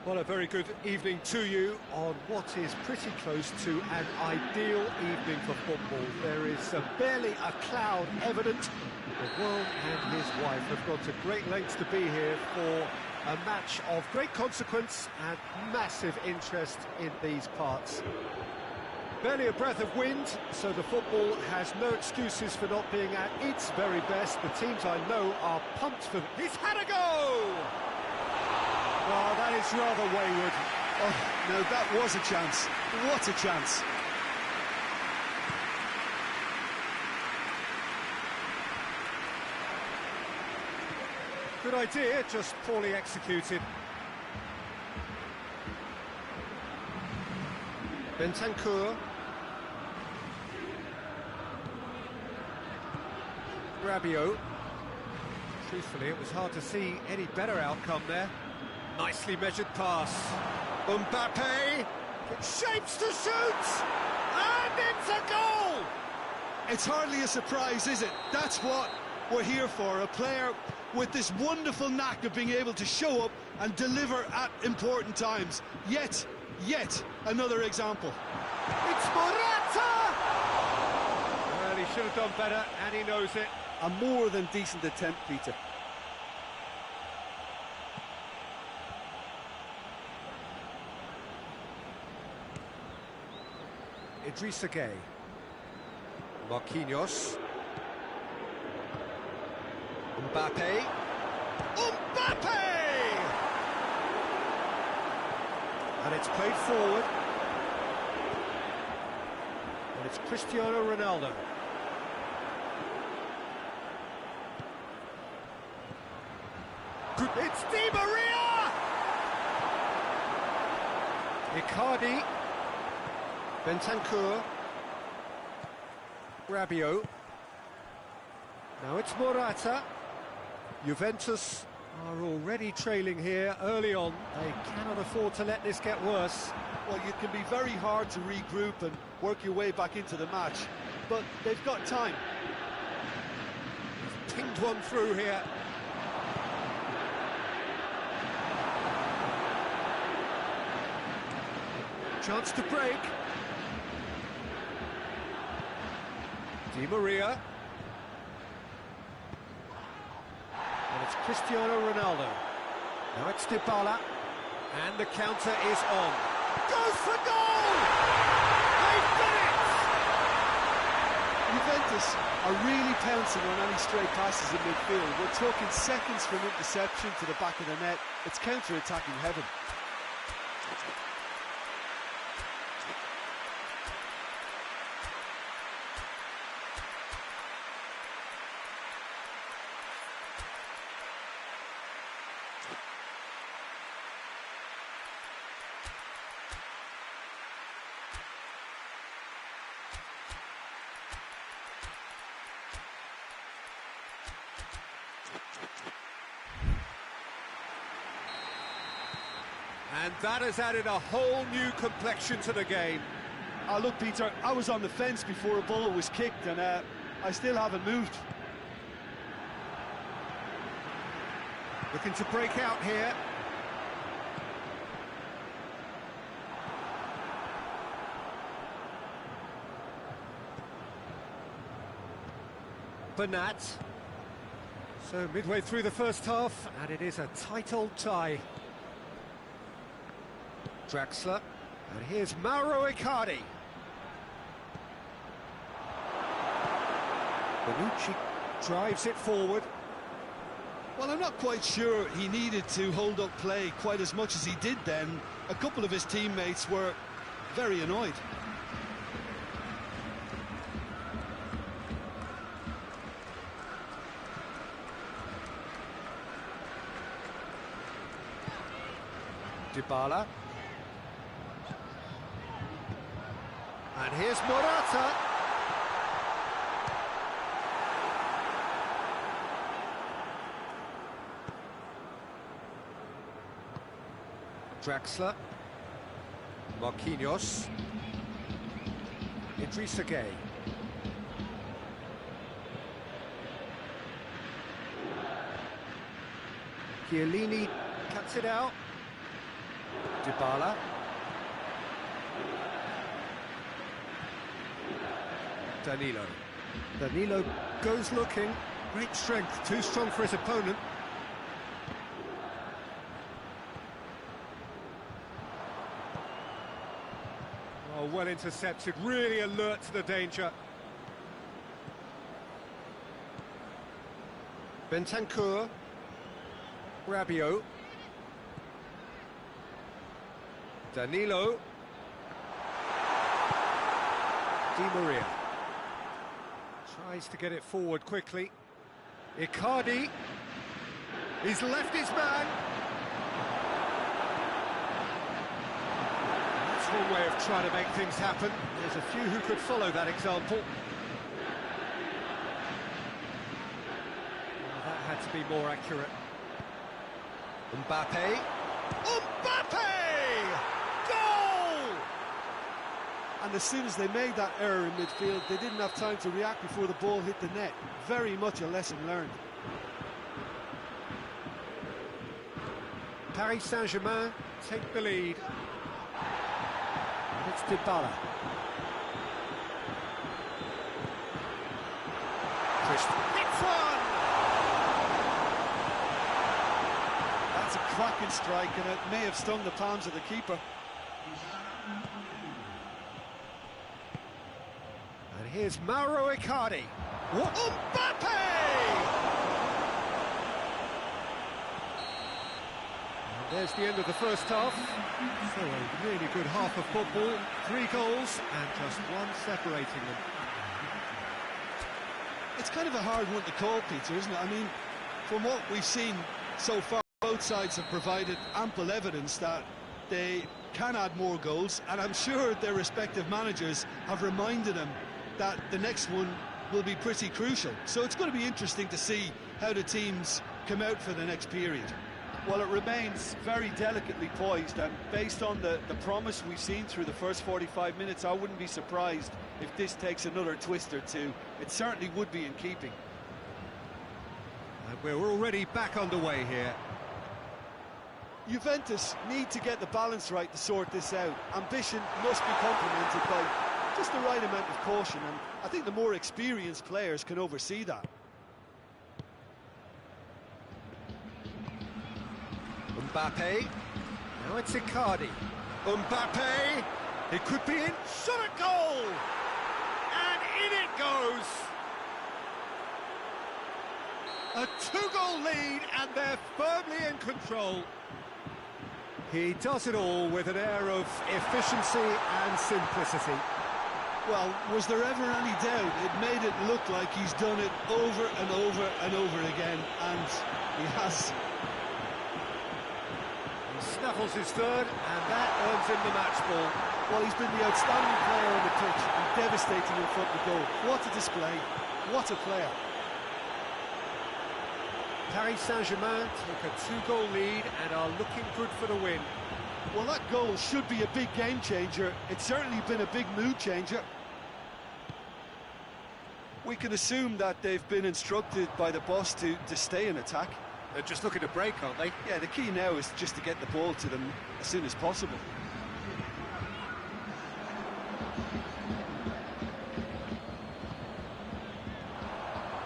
Well, a very good evening to you on what is pretty close to an ideal evening for football. There is barely a cloud evident. The world and his wife have gone to great lengths to be here for a match of great consequence and massive interest in these parts. Barely a breath of wind, so the football has no excuses for not being at its very best. The teams I know are pumped for... He's had a go! Well, that is rather wayward. Oh, no, that was a chance. What a chance. Good idea, just poorly executed. Bentancur. Rabiot. Truthfully, it was hard to see any better outcome there. Nicely measured pass. Mbappe. Shapes to shoot! And it's a goal! It's hardly a surprise, is it? That's what we're here for. A player with this wonderful knack of being able to show up and deliver at important times. Yet another example. It's Morata! Well, he should have done better, and he knows it. A more than decent attempt, Peter. Idrissa Gueye. Marquinhos. Mbappe. Mbappe! And it's played forward. And it's Cristiano Ronaldo. It's Di Maria! Icardi. Bentancur. Rabiot. Now it's Morata. Juventus are already trailing here early on. They cannot afford to let this get worse. Well, it can be very hard to regroup and work your way back into the match, but they've got time. He's pinged one through here. Chance to break. Di Maria. And it's Cristiano Ronaldo. Now it's Dybala. And the counter is on. Goes for goal! They've done it! Juventus are really pouncing on any stray passes in midfield. We're talking seconds from interception to the back of the net. It's counter-attacking heaven. And that has added a whole new complexion to the game. Look, Peter, I was on the fence before a ball was kicked, and I still haven't moved. Looking to break out here. Bernat. So midway through the first half, and it is a tight old tie. Draxler, and here's Mauro Icardi. Bonucci drives it forward. Well, I'm not quite sure he needed to hold up play quite as much as he did then. A couple of his teammates were very annoyed. Dybala. And here's Morata. Draxler. Marquinhos. Idrissa Gueye. Chiellini cuts it out. Dybala. Danilo. Danilo goes looking. Great strength, too strong for his opponent. Oh, well intercepted, really alert to the danger. Bentancur. Rabiot. Danilo. Di Maria. Tries to get it forward quickly. Icardi. He's left his man. That's one way of trying to make things happen. There's a few who could follow that example. Well, that had to be more accurate. Mbappe. Mbappe! Goal! And as soon as they made that error in midfield, they didn't have time to react before the ball hit the net. Very much a lesson learned. Paris Saint-Germain take the lead. And it's Dybala. Hits one! That's a cracking strike, and it may have stung the palms of the keeper. And here's Mauro Icardi. What? Mbappe! And there's the end of the first half. So a really good half of football. 3 goals and just one separating them. It's kind of a hard one to call, Peter, isn't it? I mean, from what we've seen so far, both sides have provided ample evidence that they can add more goals, and I'm sure their respective managers have reminded them that the next one will be pretty crucial. So it's going to be interesting to see how the teams come out for the next period. Well, it remains very delicately poised, and based on the promise we've seen through the first 45 minutes, I wouldn't be surprised if this takes another twist or two. It certainly would be in keeping. And we're already back underway here. Juventus need to get the balance right to sort this out. Ambition must be complemented by just the right amount of caution, and I think the more experienced players can oversee that. Mbappe. Now it's Icardi. Mbappe. It could be in. Shot at goal! And in it goes! A 2-goal lead, and they're firmly in control. He does it all with an air of efficiency and simplicity. Well, was there ever any doubt? It made it look like he's done it over and over and over again, and he has. He snaffles his third, and that earns him the match ball. Well, he's been the outstanding player on the pitch and devastating in front of goal. What a display, what a player. Paris Saint-Germain take a 2-goal lead and are looking good for the win. Well, that goal should be a big game changer. It's certainly been a big mood changer. We can assume that they've been instructed by the boss to stay in attack. They're just looking to break, aren't they? Yeah, the key now is just to get the ball to them as soon as possible.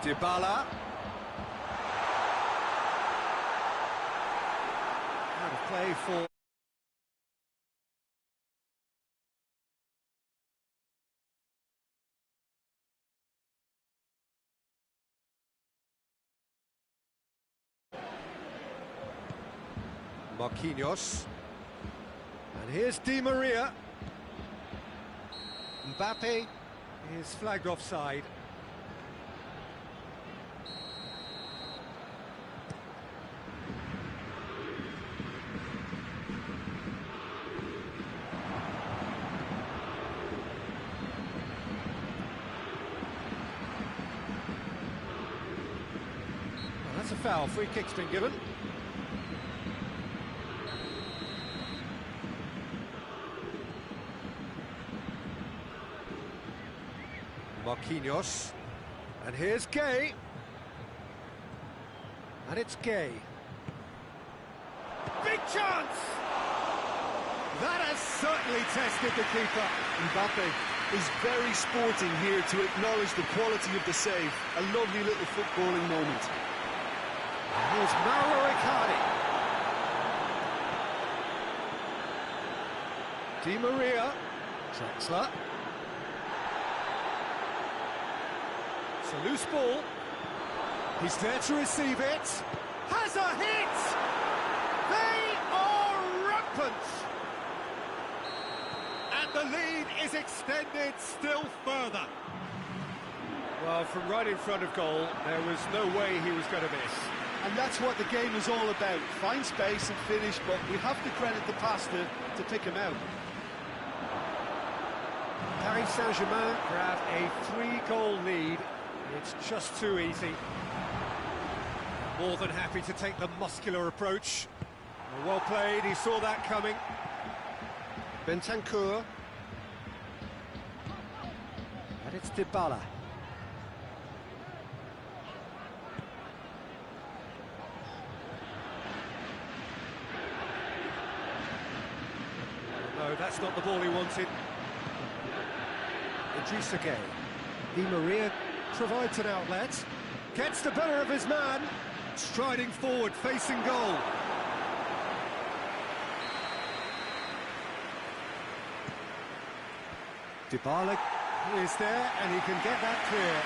Dybala. Out of play for... Marquinhos. And here's Di Maria. Mbappe is flagged offside. Well, that's a foul. Free kick's been given. Marquinhos, and here's Gay, and it's Gay. Big chance! That has certainly tested the keeper. Mbappe is very sporting here to acknowledge the quality of the save. A lovely little footballing moment. Here's Mauro Icardi. Di Maria. Drexler. It's a loose ball. He's there to receive it. Has a hit! They are rampant! And the lead is extended still further. Well, from right in front of goal, there was no way he was going to miss. And that's what the game is all about. Find space and finish, but we have to credit the passer to pick him out. Paris Saint-Germain grab a 3-goal lead. It's just too easy. More than happy to take the muscular approach. Well played, he saw that coming. Bentancur. And it's Dybala. No, that's not the ball he wanted. Idrissa Gueye. Di Maria provides an outlet. Gets the better of his man. Striding forward, facing goal. Dybala is there, and he can get that clear.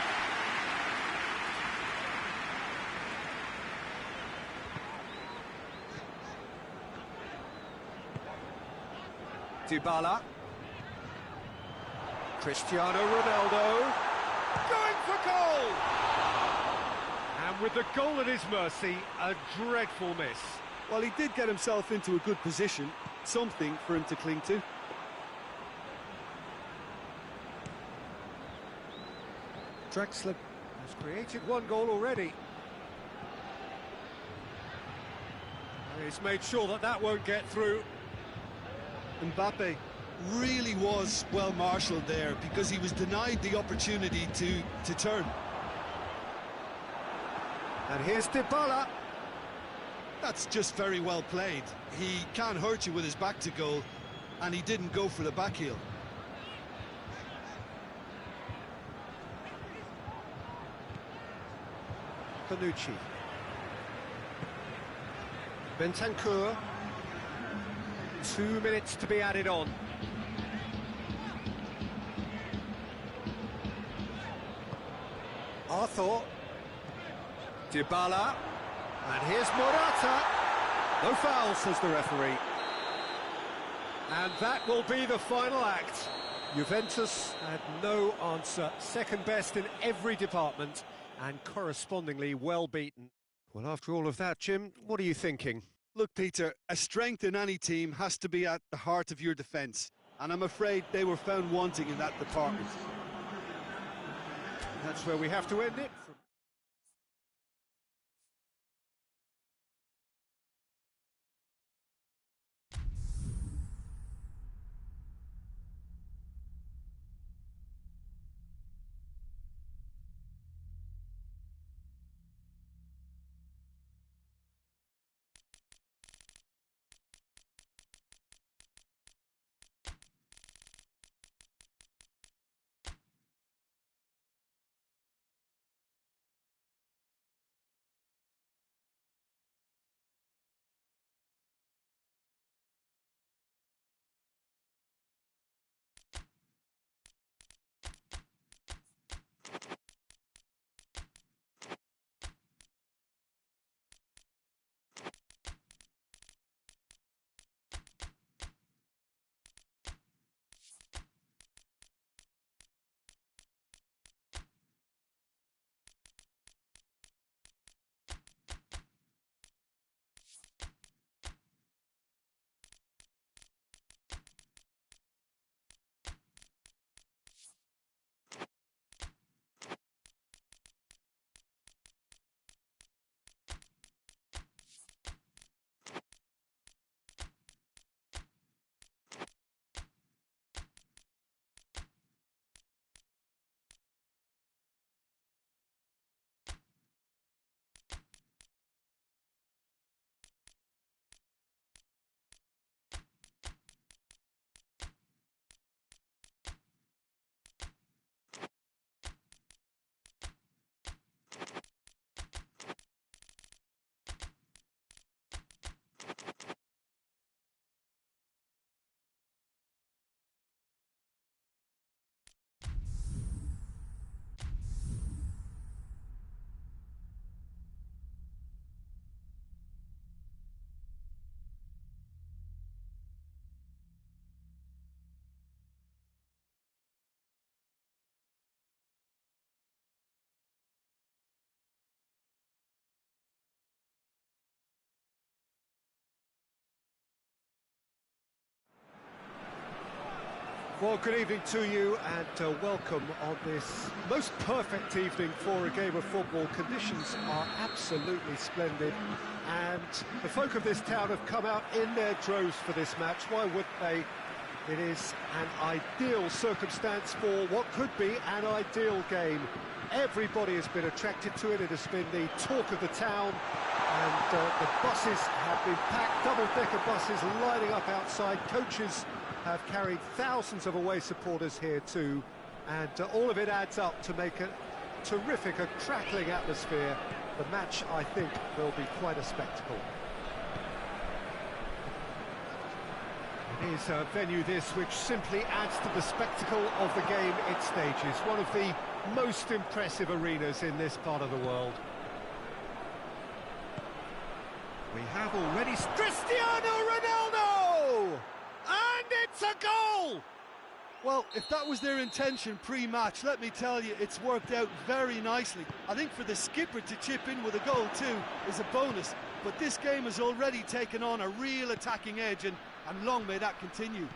Dybala. Cristiano Ronaldo. Going for goal! And with the goal at his mercy, a dreadful miss. Well, he did get himself into a good position. Something for him to cling to. Drexler has created 1 goal already. He's made sure that that won't get through. Mbappe really was well marshalled there because he was denied the opportunity to turn. And here's Dybala. That's just very well played. He can't hurt you with his back to goal, and he didn't go for the back heel. Panucci. Bentancur. 2 minutes to be added on. Arthur. Dybala. And here's Morata. No foul, says the referee. And that will be the final act. Juventus had no answer. Second best in every department and correspondingly well beaten. Well, after all of that, Jim, what are you thinking? Look, Peter, a strength in any team has to be at the heart of your defence, and I'm afraid they were found wanting in that department. That's where we have to end it. Well, good evening to you and welcome on this most perfect evening for a game of football. Conditions are absolutely splendid and the folk of this town have come out in their droves for this match. Why wouldn't they? It is an ideal circumstance for what could be an ideal game. Everybody has been attracted to it. It has been the talk of the town and the buses have been packed, double-decker buses lining up outside. Coaches have carried thousands of away supporters here too, and all of it adds up to make a terrific, a crackling atmosphere. The match, I think, will be quite a spectacle. It is a venue this which simply adds to the spectacle of the game it stages. One of the most impressive arenas in this part of the world. We have already Cristiano Ronaldo! And it's a goal! Well, if that was their intention pre-match, let me tell you, it's worked out very nicely. I think for the skipper to chip in with a goal too is a bonus, but this game has already taken on a real attacking edge, and long may that continue.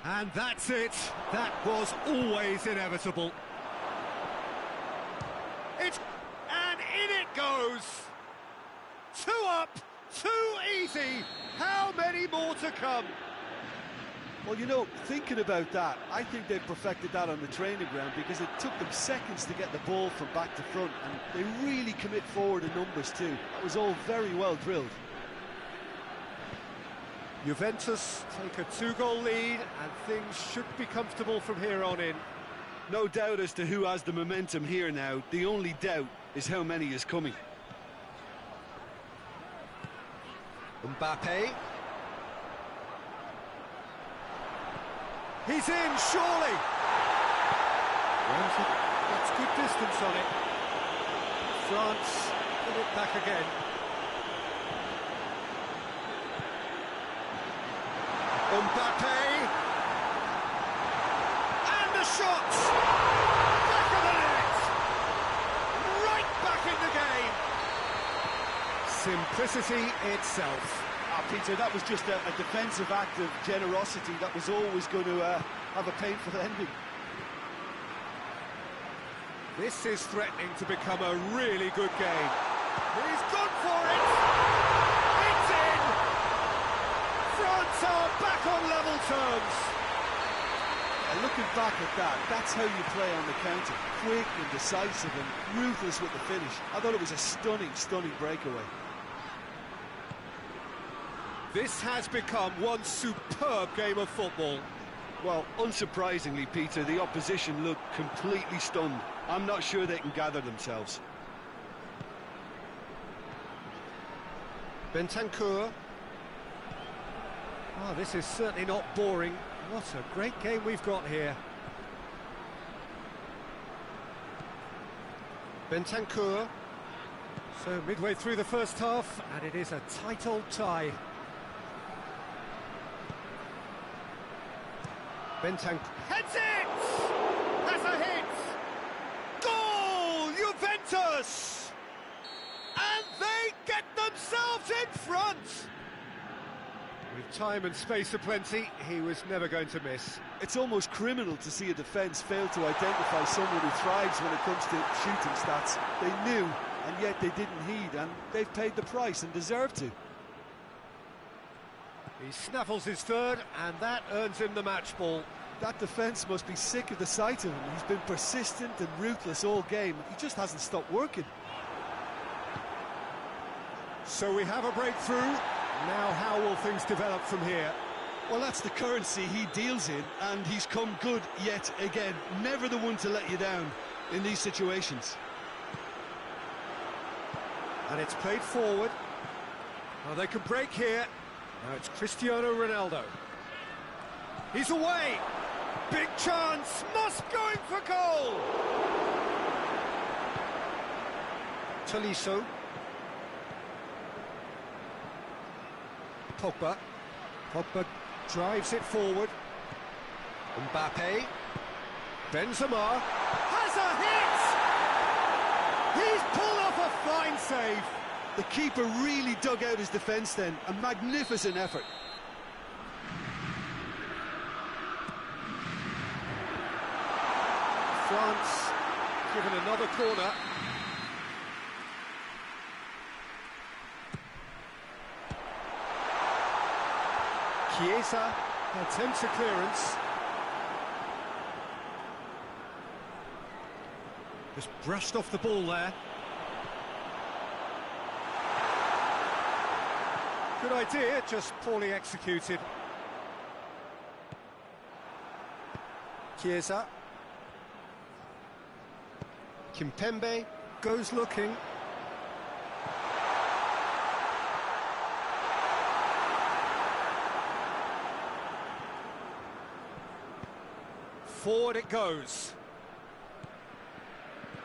And that's it. That was always inevitable. And in it goes! 2 up, 2 easy. How many more to come? Well, you know, thinking about that, I think they perfected that on the training ground because it took them seconds to get the ball from back to front, and they really commit forward in numbers too. That was all very well drilled. Juventus take a 2-goal lead and things should be comfortable from here on in. No doubt as to who has the momentum here now. The only doubt is how many is coming. Mbappe. He's in, surely! That's good distance on it. France get it back again. Mbappe! And the shot! Back of the net! Right back in the game! Simplicity itself. Peter, that was just a defensive act of generosity that was always going to have a painful ending. This is threatening to become a really good game. He's gone for it! It's in! France are back on level terms. And looking back at that, that's how you play on the counter. Quick and decisive and ruthless with the finish. I thought it was a stunning, stunning breakaway. This has become one superb game of football. Well, unsurprisingly, Peter, the opposition look completely stunned. I'm not sure they can gather themselves. Bentancur. Oh, this is certainly not boring. What a great game we've got here. Bentancur. So midway through the first half, and it is a tight old tie. Bentancur heads it! Has a hit! Goal! Juventus! And they get themselves in front! With time and space aplenty, he was never going to miss. It's almost criminal to see a defence fail to identify someone who thrives when it comes to shooting stats. They knew, and yet they didn't heed, and they've paid the price and deserve to. He snaffles his third, and that earns him the match ball. That defence must be sick of the sight of him. He's been persistent and ruthless all game. He just hasn't stopped working. So we have a breakthrough. Now how will things develop from here? Well, that's the currency he deals in, and he's come good yet again. Never the one to let you down in these situations. And it's played forward. Now they can break here. Now it's Cristiano Ronaldo. He's away! Big chance! Must going for goal! Tolisso. Pogba. Pogba drives it forward. Mbappe. Benzema. Has a hit! He's pulled off a fine save. The keeper really dug out his defence then. A magnificent effort. France given another corner. Chiesa attempts a clearance. Just brushed off the ball there. Good idea, just poorly executed. Chiesa. Kimpembe goes looking. Forward it goes.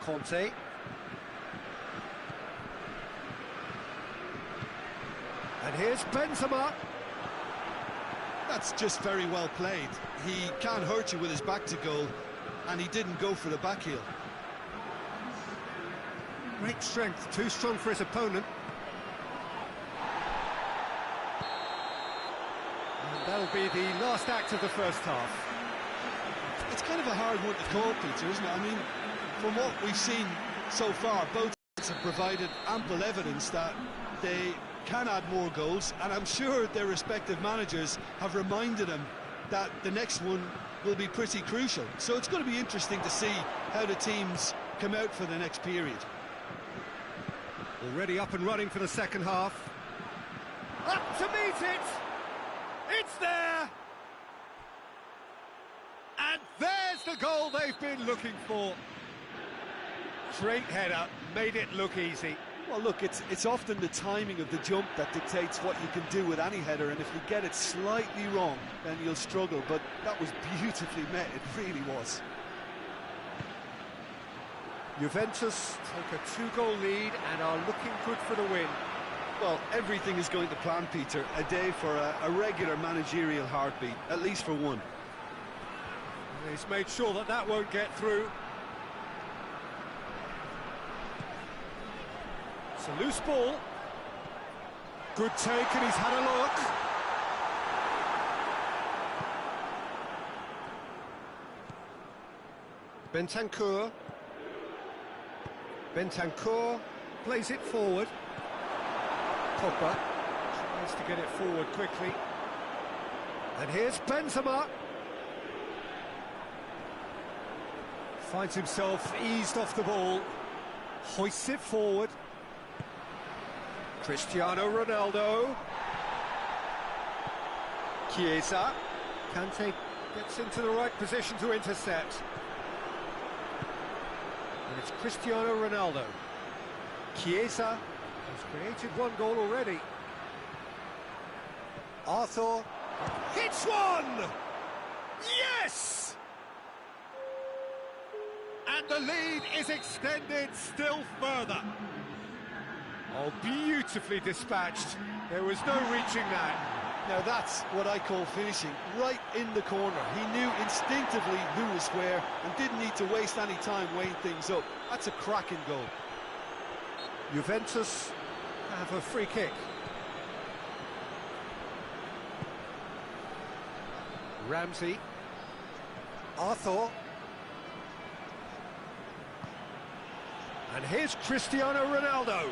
Conte. And here's Benzema. That's just very well played. He can't hurt you with his back to goal, and he didn't go for the back heel. Great strength, too strong for his opponent. And that'll be the last act of the first half. It's kind of a hard one to call, Peter, isn't it? I mean, from what we've seen so far, both teams have provided ample evidence that they can add more goals, and I'm sure their respective managers have reminded them that the next one will be pretty crucial. So it's going to be interesting to see how the teams come out for the next period. Already up and running for the second half. Up to meet it! It's there! And there's the goal they've been looking for. Great header, made it look easy. Well, look, it's often the timing of the jump that dictates what you can do with any header, and if you get it slightly wrong, then you'll struggle, but that was beautifully met, it really was. Juventus take a two-goal lead and are looking good for the win. Well, everything is going to plan, Peter. A day for a regular managerial heartbeat, at least for one. And he's made sure that that won't get through. It's a loose ball. Good take, and he's had a look. Bentancur. Bentancur plays it forward. Pogba tries to get it forward quickly. And here's Benzema. Finds himself eased off the ball. Hoists it forward. Cristiano Ronaldo. Chiesa. Kante gets into the right position to intercept. And it's Cristiano Ronaldo. Chiesa has created one goal already. Arthur hits one! Yes! And the lead is extended still further. Oh, beautifully dispatched. There was no reaching that. Now that's what I call finishing, right in the corner. He knew instinctively who was where and didn't need to waste any time weighing things up. That's a cracking goal. Juventus have a free kick. Ramsey. Arthur. And here's Cristiano Ronaldo.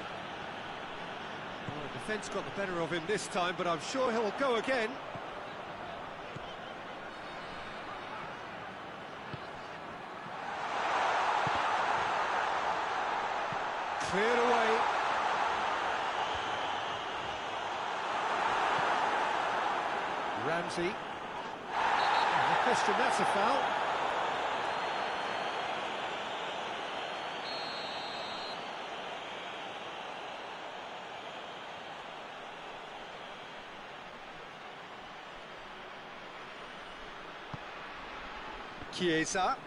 Well, the defence got the better of him this time, but I'm sure he'll go again. Cleared away. Ramsey. No question, that's a foul. Chiesa.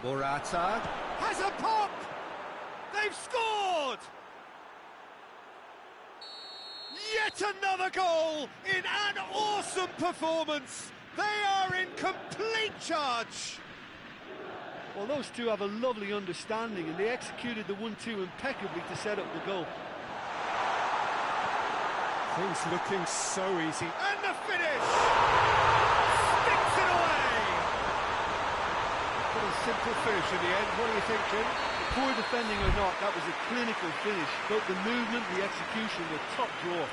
Morata has a pop! They've scored! Yet another goal in an awesome performance! They are in complete charge! Well, those two have a lovely understanding, and they executed the 1-2 impeccably to set up the goal. Things looking so easy. And the finish! Sticks it away! Pretty simple finish in the end. What do you think, Jim? Poor defending or not, that was a clinical finish. Both the movement, the execution were top drawer.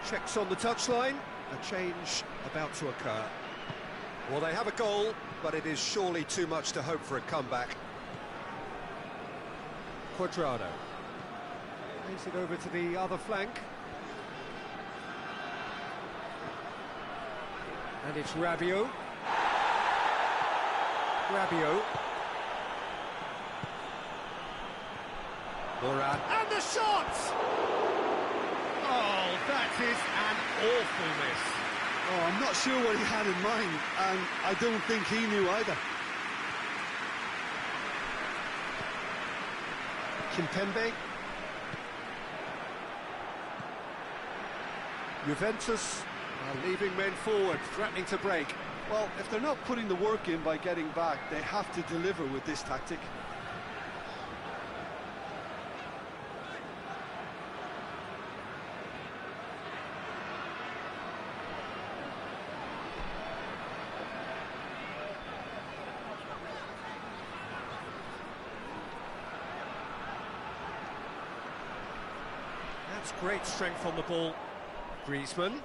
Checks on the touchline, a change about to occur. Well, they have a goal, but it is surely too much to hope for a comeback. Quadrado plays it over to the other flank. And it's Rabiot. Moran. And the shot! Oh, that is an awful miss. Oh, I'm not sure what he had in mind, and I don't think he knew either. Kimpembe. Juventus are leaving men forward, threatening to break. Well, if they're not putting the work in by getting back, they have to deliver with this tactic. That's great strength on the ball. Griezmann.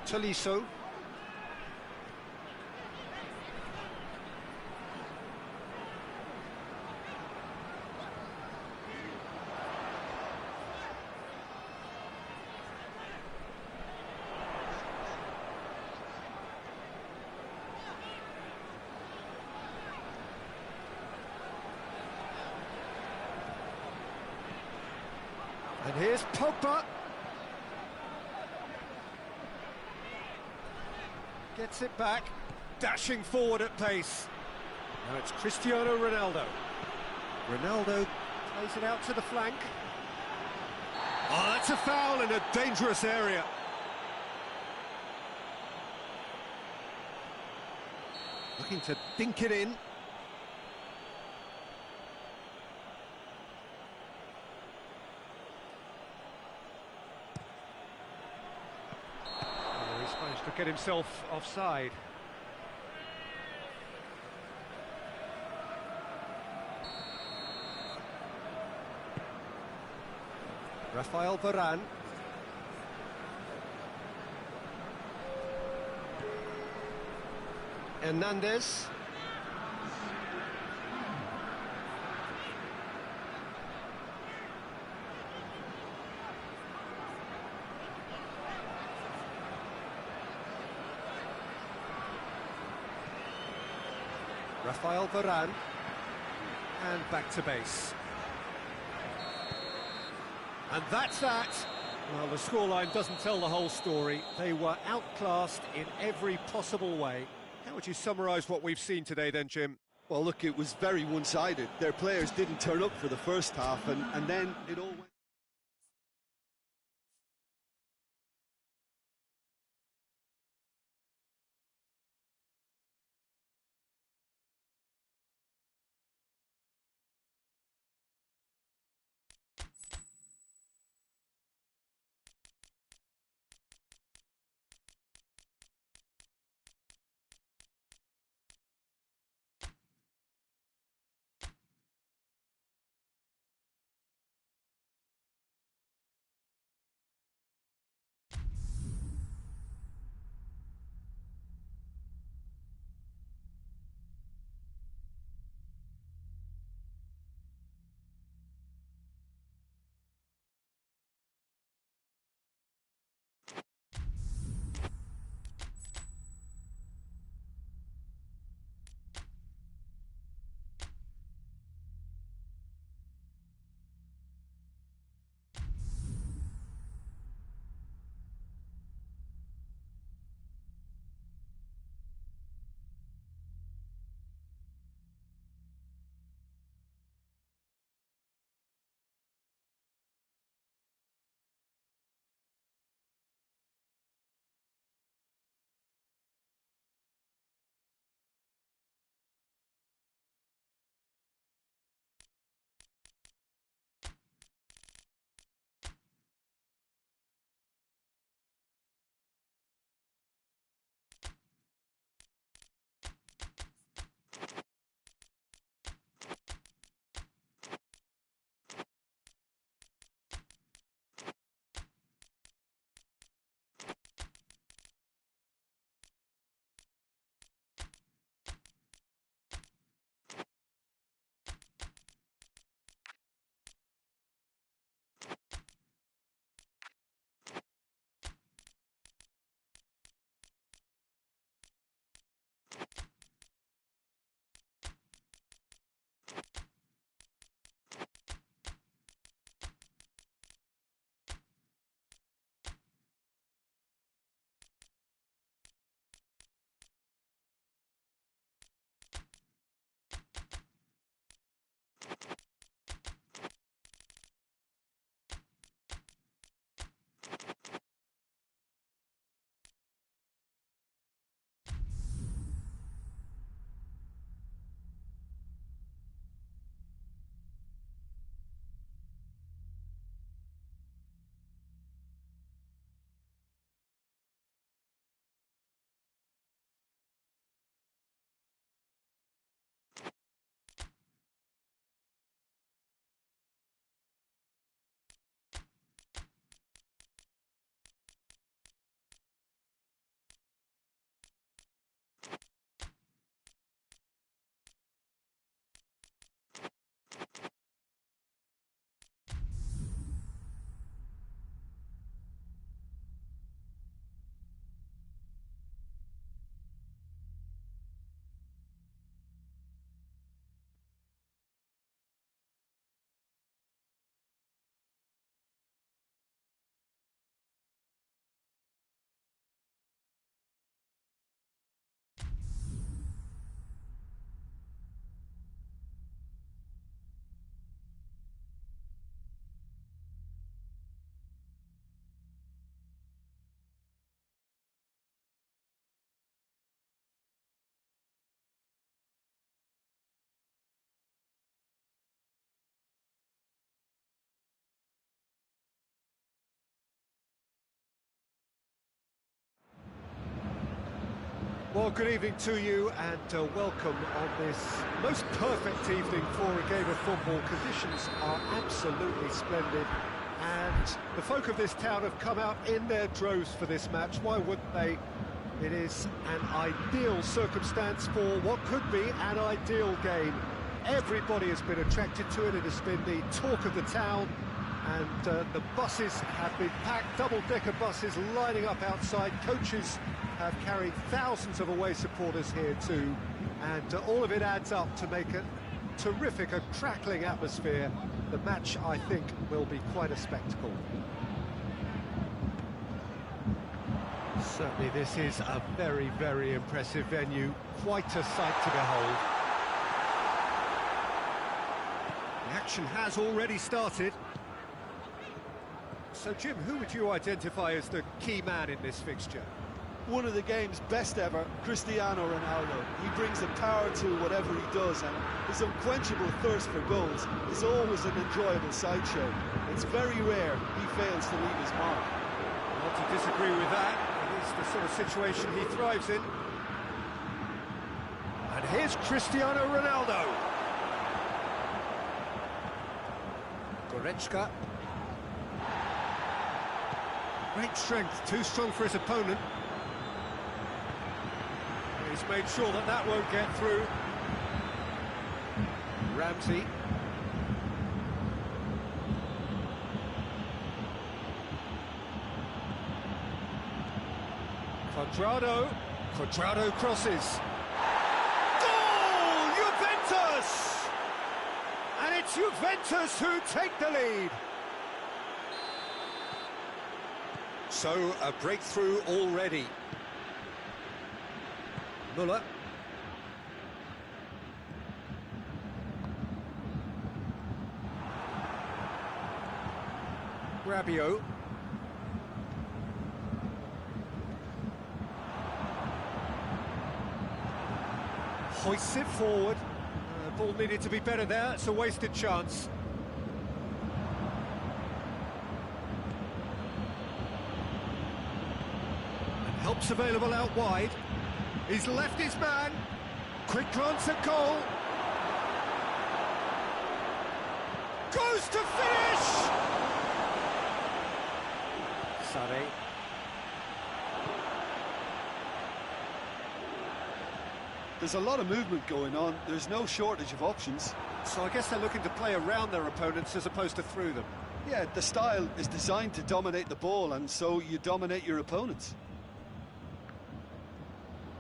Tolisso. And here's Pogba. Gets it back, dashing forward at pace. Now it's Cristiano Ronaldo. Ronaldo plays it out to the flank. Oh, that's a foul in a dangerous area. Looking to dink it in. Managed to get himself offside. Rafael Varane. Hernandez. Rafael Varane, and back to base. And that's that. Well, the scoreline doesn't tell the whole story. They were outclassed in every possible way. How would you summarise what we've seen today then, Jim? Well, look, it was very one-sided. Their players didn't turn up for the first half, and then it all went... Well, good evening to you and welcome on this most perfect evening for a game of football. Conditions are absolutely splendid and the folk of this town have come out in their droves for this match. Why wouldn't they? It is an ideal circumstance for what could be an ideal game. Everybody has been attracted to it. It has been the talk of the town. And the buses have been packed, double-decker buses lining up outside. Coaches have carried thousands of away supporters here too. And all of it adds up to make a terrific, a crackling atmosphere. The match, I think, will be quite a spectacle. Certainly this is a very, very impressive venue. Quite a sight to behold. The action has already started. So, Jim, who would you identify as the key man in this fixture? One of the game's best ever, Cristiano Ronaldo. He brings the power to whatever he does, and his unquenchable thirst for goals is always an enjoyable sideshow. It's very rare he fails to leave his mark. Not to disagree with that. It is the sort of situation he thrives in. And here's Cristiano Ronaldo. Goretzka. Great strength, too strong for his opponent. He's made sure that that won't get through. Ramsey. Quadrado crosses. Goal! Juventus! And it's Juventus who take the lead. So, a breakthrough already. Muller. Rabiot. Hoists it forward. Ball needed to be better there. It's a wasted chance. And help's available out wide. He's left his man. Quick glance at goal. Goes to finish! Sané. There's a lot of movement going on. There's no shortage of options. So I guess they're looking to play around their opponents as opposed to through them. Yeah, the style is designed to dominate the ball, and so you dominate your opponents.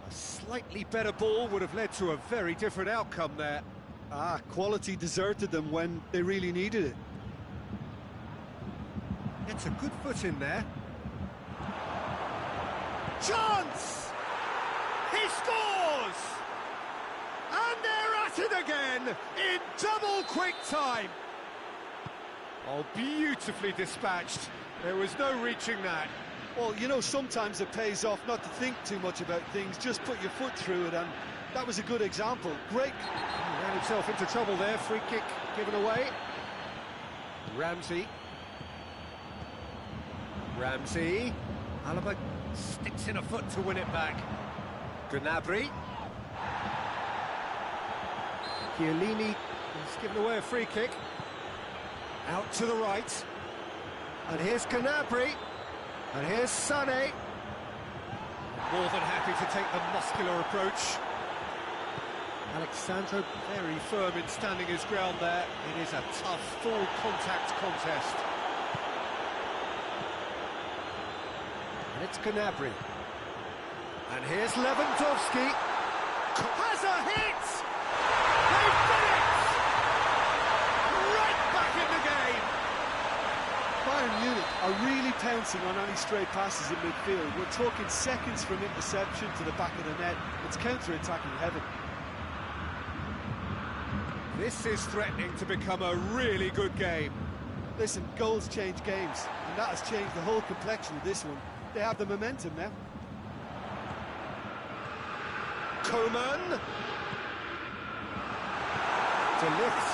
A slightly better ball would have led to a very different outcome there. Quality deserted them when they really needed it. It's a good foot in there. Chance! He scores! And they're at it again in double quick time. Oh, beautifully dispatched. There was no reaching that. Well, you know, sometimes it pays off not to think too much about things, just put your foot through it, and that was a good example. Great. He ran himself into trouble there, free kick given away. Ramsey. Alaba sticks in a foot to win it back. Gnabry. Chiellini has given away a free kick. Out to the right. And here's Gnabry. And here's Sané. More than happy to take the muscular approach. Alexandro very firm in standing his ground there. It is a tough, full contact contest. And it's Gnabry. And here's Lewandowski. Has a hit! They've done it! Right back in the game! Bayern Munich are really pouncing on any stray passes in midfield. We're talking seconds from interception to the back of the net. It's counter-attacking heaven. This is threatening to become a really good game. Listen, goals change games, and that has changed the whole complexion of this one. They have the momentum now. Coman. De Ligt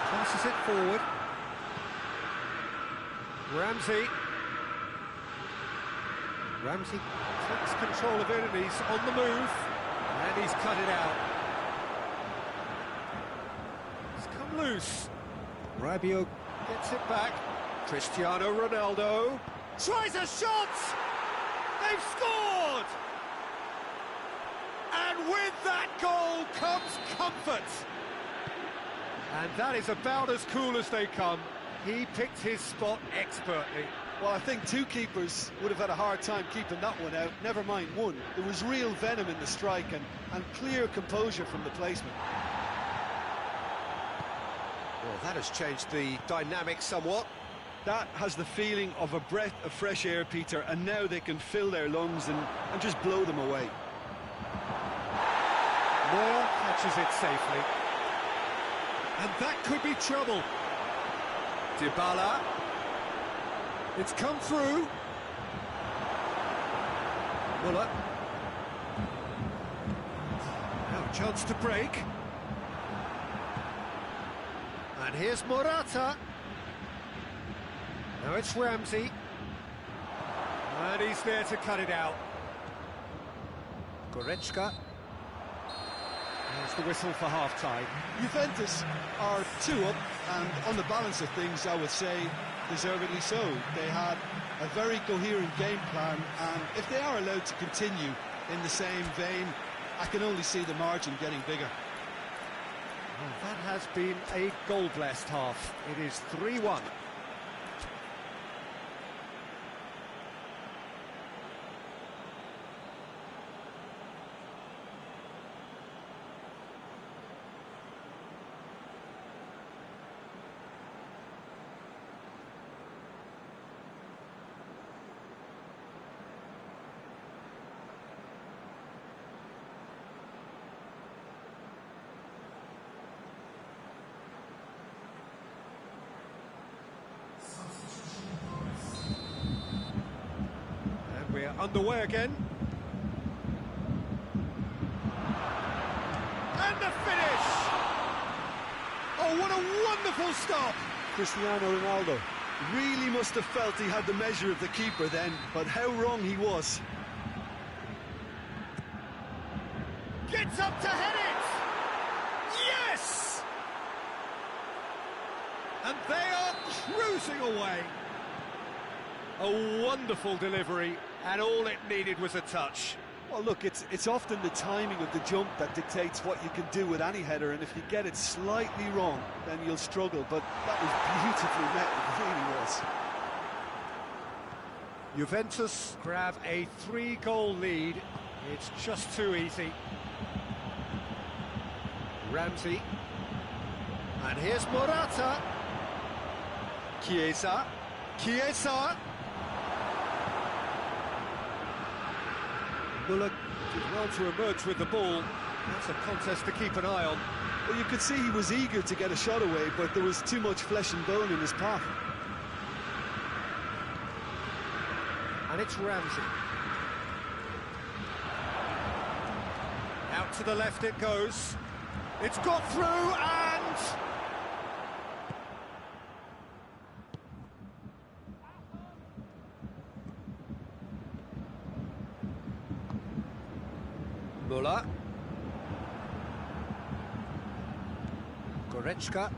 passes it forward. Ramsey takes control of it and he's on the move. And he's cut it out. It's come loose. Rabiot gets it back. Cristiano Ronaldo tries a shot! They've scored! And with that goal comes comfort. And that is about as cool as they come. He picked his spot expertly. Well, I think two keepers would have had a hard time keeping that one out, never mind one. There was real venom in the strike and clear composure from the placement. Well, that has changed the dynamic somewhat. That has the feeling of a breath of fresh air, Peter, and now they can fill their lungs and just blow them away. Moore catches it safely. And that could be trouble. Dybala. It's come through. Muller. Now a chance to break. And here's Morata. Now it's Ramsey. And he's there to cut it out. Goretzka. There's the whistle for half-time. Juventus are 2 up, and on the balance of things, I would say, deservedly so. They had a very coherent game plan, and if they are allowed to continue in the same vein, I can only see the margin getting bigger. Well, that has been a goal-blessed half. It is 3-1. We're underway again. And the finish! Oh, what a wonderful stop! Cristiano Ronaldo really must have felt he had the measure of the keeper then, but how wrong he was. Gets up to head it! Yes! And they are cruising away. A wonderful delivery, and all it needed was a touch. Well, look, it's often the timing of the jump that dictates what you can do with any header, and if you get it slightly wrong, then you'll struggle, but that was beautifully met, it really was. Juventus grab a 3-goal lead. It's just too easy. Ramsey. And here's Morata. Chiesa. Chiesa. Muller did well to emerge with the ball. That's a contest to keep an eye on. Well, you could see he was eager to get a shot away, but there was too much flesh and bone in his path. And it's Ramsey. Out to the left it goes. It's got through and... Muller. Goretzka.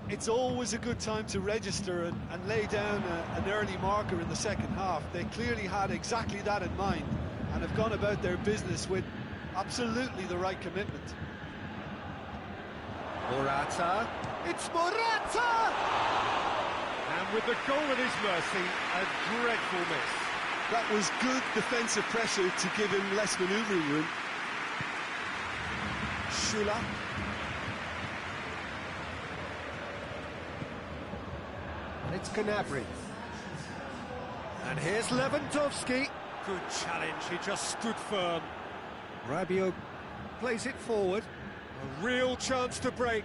It's always a good time to register and lay down an early marker in the second half. They clearly had exactly that in mind and have gone about their business with absolutely the right commitment. Morata. It's Morata! And with the goal at his mercy, a dreadful miss. That was good defensive pressure to give him less manoeuvring room. Schüller. And it's Gnabry. And here's Lewandowski. Good challenge, he just stood firm. Rabiot plays it forward. A real chance to break.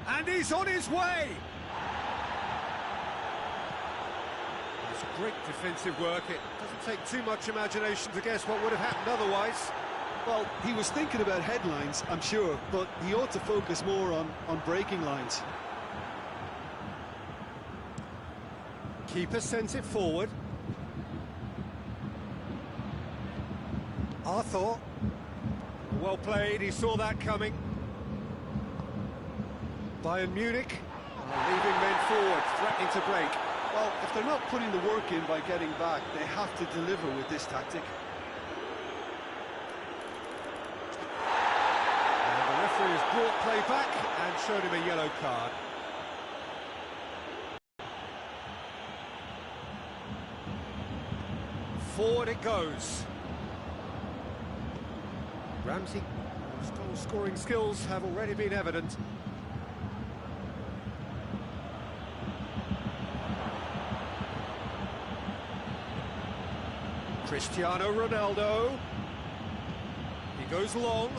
And he's on his way! It's great defensive work. It doesn't take too much imagination to guess what would have happened otherwise. Well, he was thinking about headlines, I'm sure, but he ought to focus more on breaking lines. Keeper sends it forward. Arthur. Well played, he saw that coming. Bayern Munich are leaving men forward, threatening to break. Well, if they're not putting the work in by getting back, they have to deliver with this tactic. And the referee has brought play back and showed him a yellow card. Forward it goes. Ramsey, whose goal-scoring skills have already been evident. Cristiano Ronaldo. He goes long.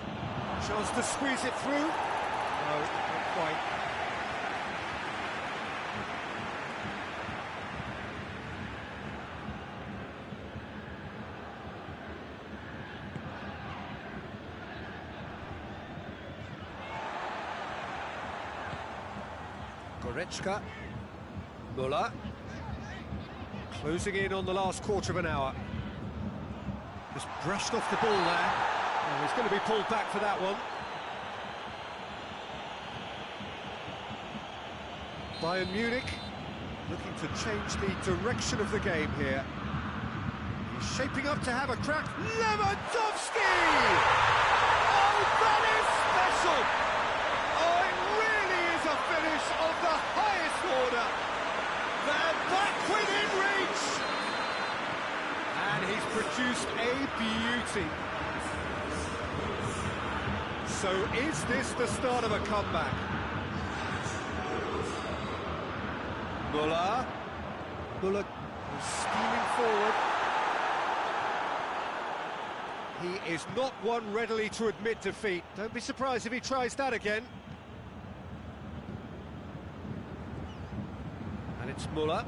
Chance to squeeze it through. No, not quite. Goretzka. Müller. Closing in on the last quarter of an hour. Just brushed off the ball there. Oh, he's going to be pulled back for that one. Bayern Munich looking to change the direction of the game here. He's shaping up to have a crack. Lewandowski! Oh, that is special! Oh, it really is a finish of the highest order. They're back within reach! And he's produced a beauty. So is this the start of a comeback? Müller is steaming forward. He is not one readily to admit defeat. Don't be surprised if he tries that again. And it's Müller.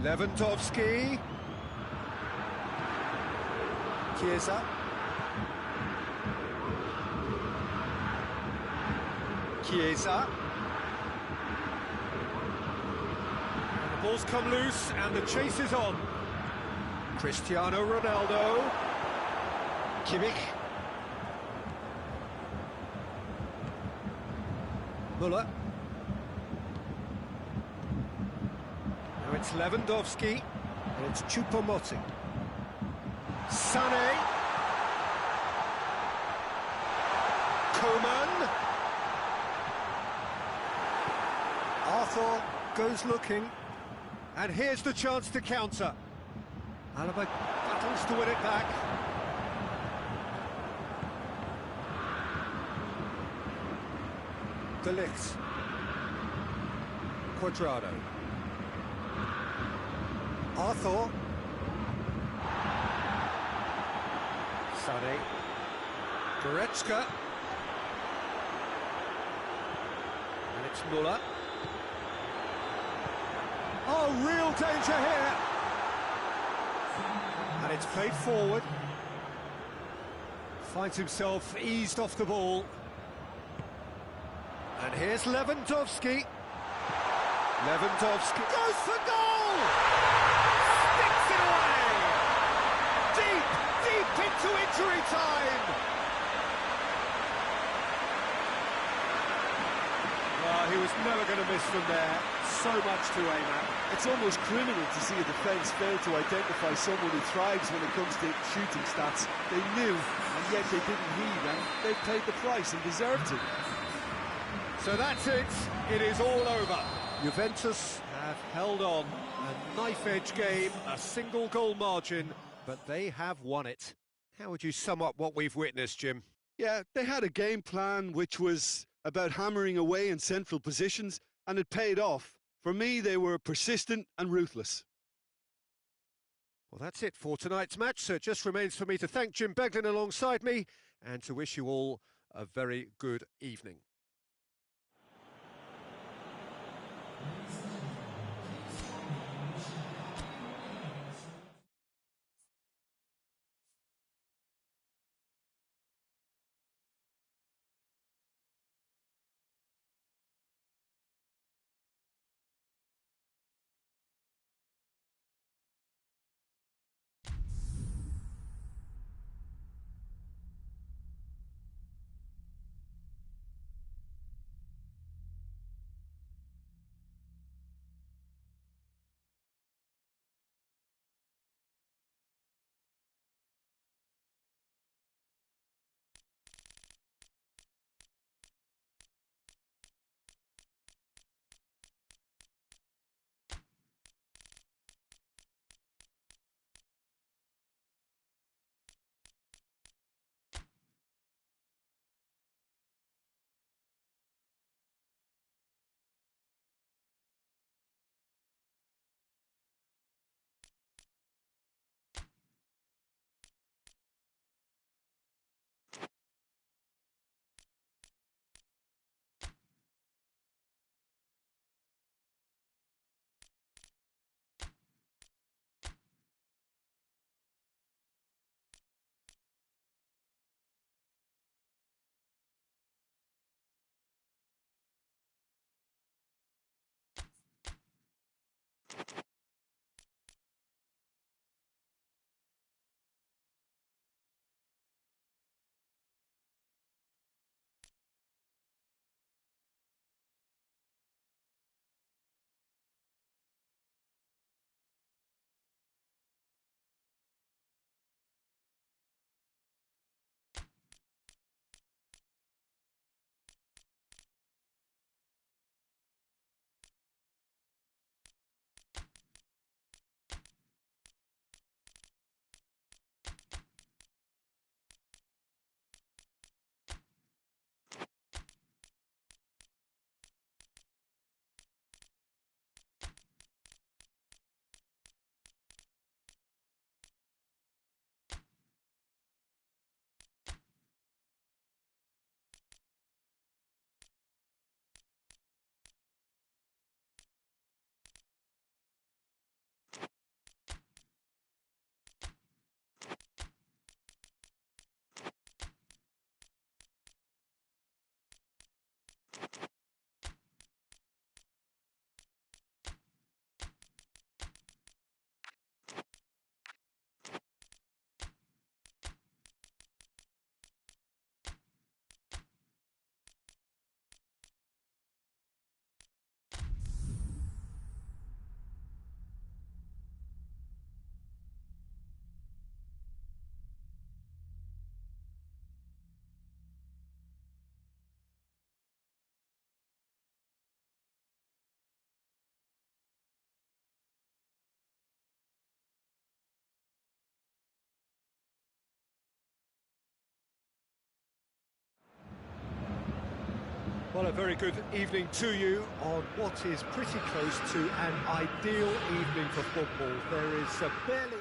Lewandowski. Chiesa. Chiesa. And the ball's come loose and the chase is on. Cristiano Ronaldo. Kimmich. Müller. Now it's Lewandowski and it's Choupo-Moting. Sané. Coman. Arthur goes looking, and here's the chance to counter. Alaba battles to win it back. De Ligt. Quadrado. Arthur. Sané. Goretzka. And it's Müller. Oh, real danger here. And it's played forward. Finds himself eased off the ball. And here's Lewandowski. Lewandowski goes for goal! Sticks it away! Deep into injury time! He was never going to miss from there. So much to aim at. It's almost criminal to see a defence fail to identify someone who thrives when it comes to shooting stats. They knew, and yet they didn't heed, and they paid the price and deserved to. So that's it. It is all over. Juventus have held on. A knife-edge game, a single goal margin, but they have won it. How would you sum up what we've witnessed, Jim? Yeah, they had a game plan which was about hammering away in central positions, and it paid off. For me, they were persistent and ruthless. Well, that's it for tonight's match, so it just remains for me to thank Jim Beglin alongside me and to wish you all a very good evening. Well, a very good evening to you on what is pretty close to an ideal evening for football. There is barely...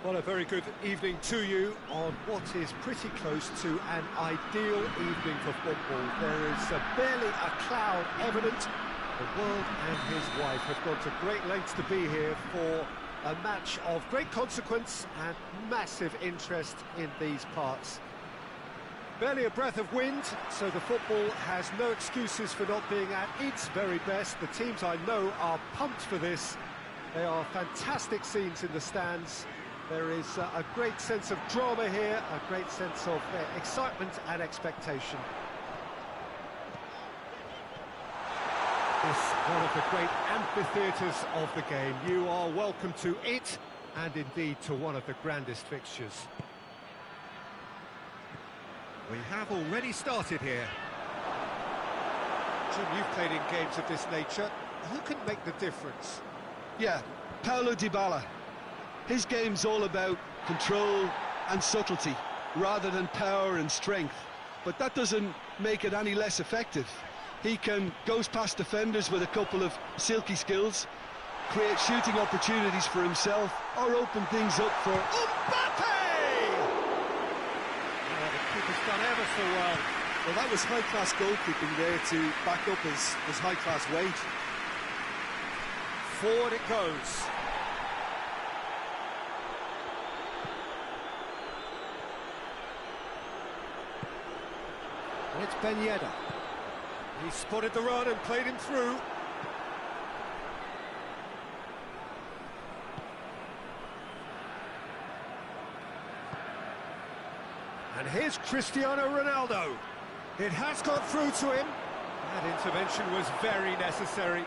Well, a very good evening to you on what is pretty close to an ideal evening for football. There is barely a cloud evident. The world and his wife have gone to great lengths to be here for a match of great consequence and massive interest in these parts. Barely a breath of wind, so the football has no excuses for not being at its very best. The teams I know are pumped for this. They are fantastic scenes in the stands. There is a great sense of drama here, a great sense of excitement and expectation. This one of the great amphitheatres of the game. You are welcome to it, and indeed to one of the grandest fixtures. We have already started here. Jim, you've played in games of this nature. Who can make the difference? Yeah, Paulo Dybala. His game's all about control and subtlety, rather than power and strength. But that doesn't make it any less effective. He can goes past defenders with a couple of silky skills, create shooting opportunities for himself, or open things up for Mbappe! Yeah, the keeper's done ever so well. Well, that was high-class goalkeeping there to back up his high-class weight. Forward it goes. It's Ben Yedder. He spotted the run and played him through. And here's Cristiano Ronaldo. It has got through to him. That intervention was very necessary.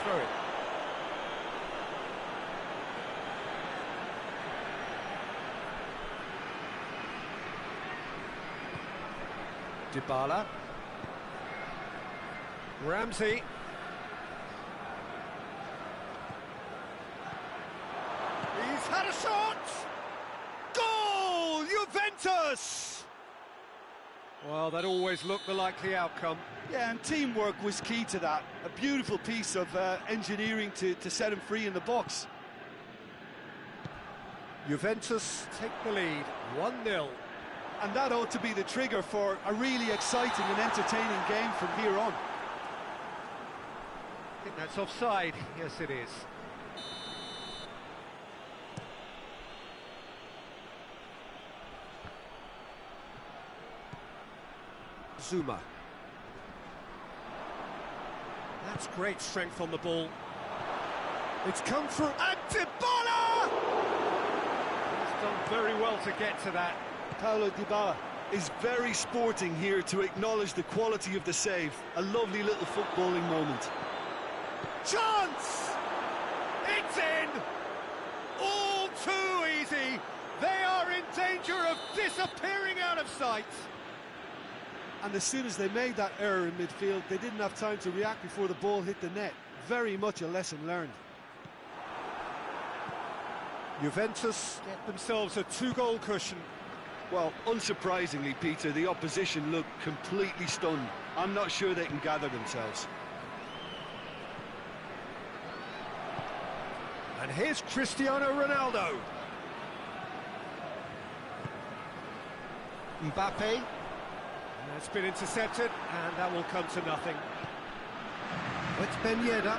Throw it. Dybala. Ramsey. He's had a shot! Goal! Juventus! Well, that always looked the likely outcome. Yeah, and teamwork was key to that. A beautiful piece of engineering to set him free in the box. Juventus take the lead, 1-0. And that ought to be the trigger for a really exciting and entertaining game from here on. I think that's offside. Yes, it is. Zuma. That's great strength on the ball. It's come through. And Dybala! He's done very well to get to that. Paulo Dybala is very sporting here to acknowledge the quality of the save. A lovely little footballing moment. Chance! It's in! All too easy. They are in danger of disappearing out of sight. And as soon as they made that error in midfield, they didn't have time to react before the ball hit the net. Very much a lesson learned. Juventus get themselves a 2-goal cushion. Well, unsurprisingly, Peter, the opposition look completely stunned. I'm not sure they can gather themselves. And here's Cristiano Ronaldo. Mbappe. It's been intercepted, and that will come to nothing. It's Ben Yedder.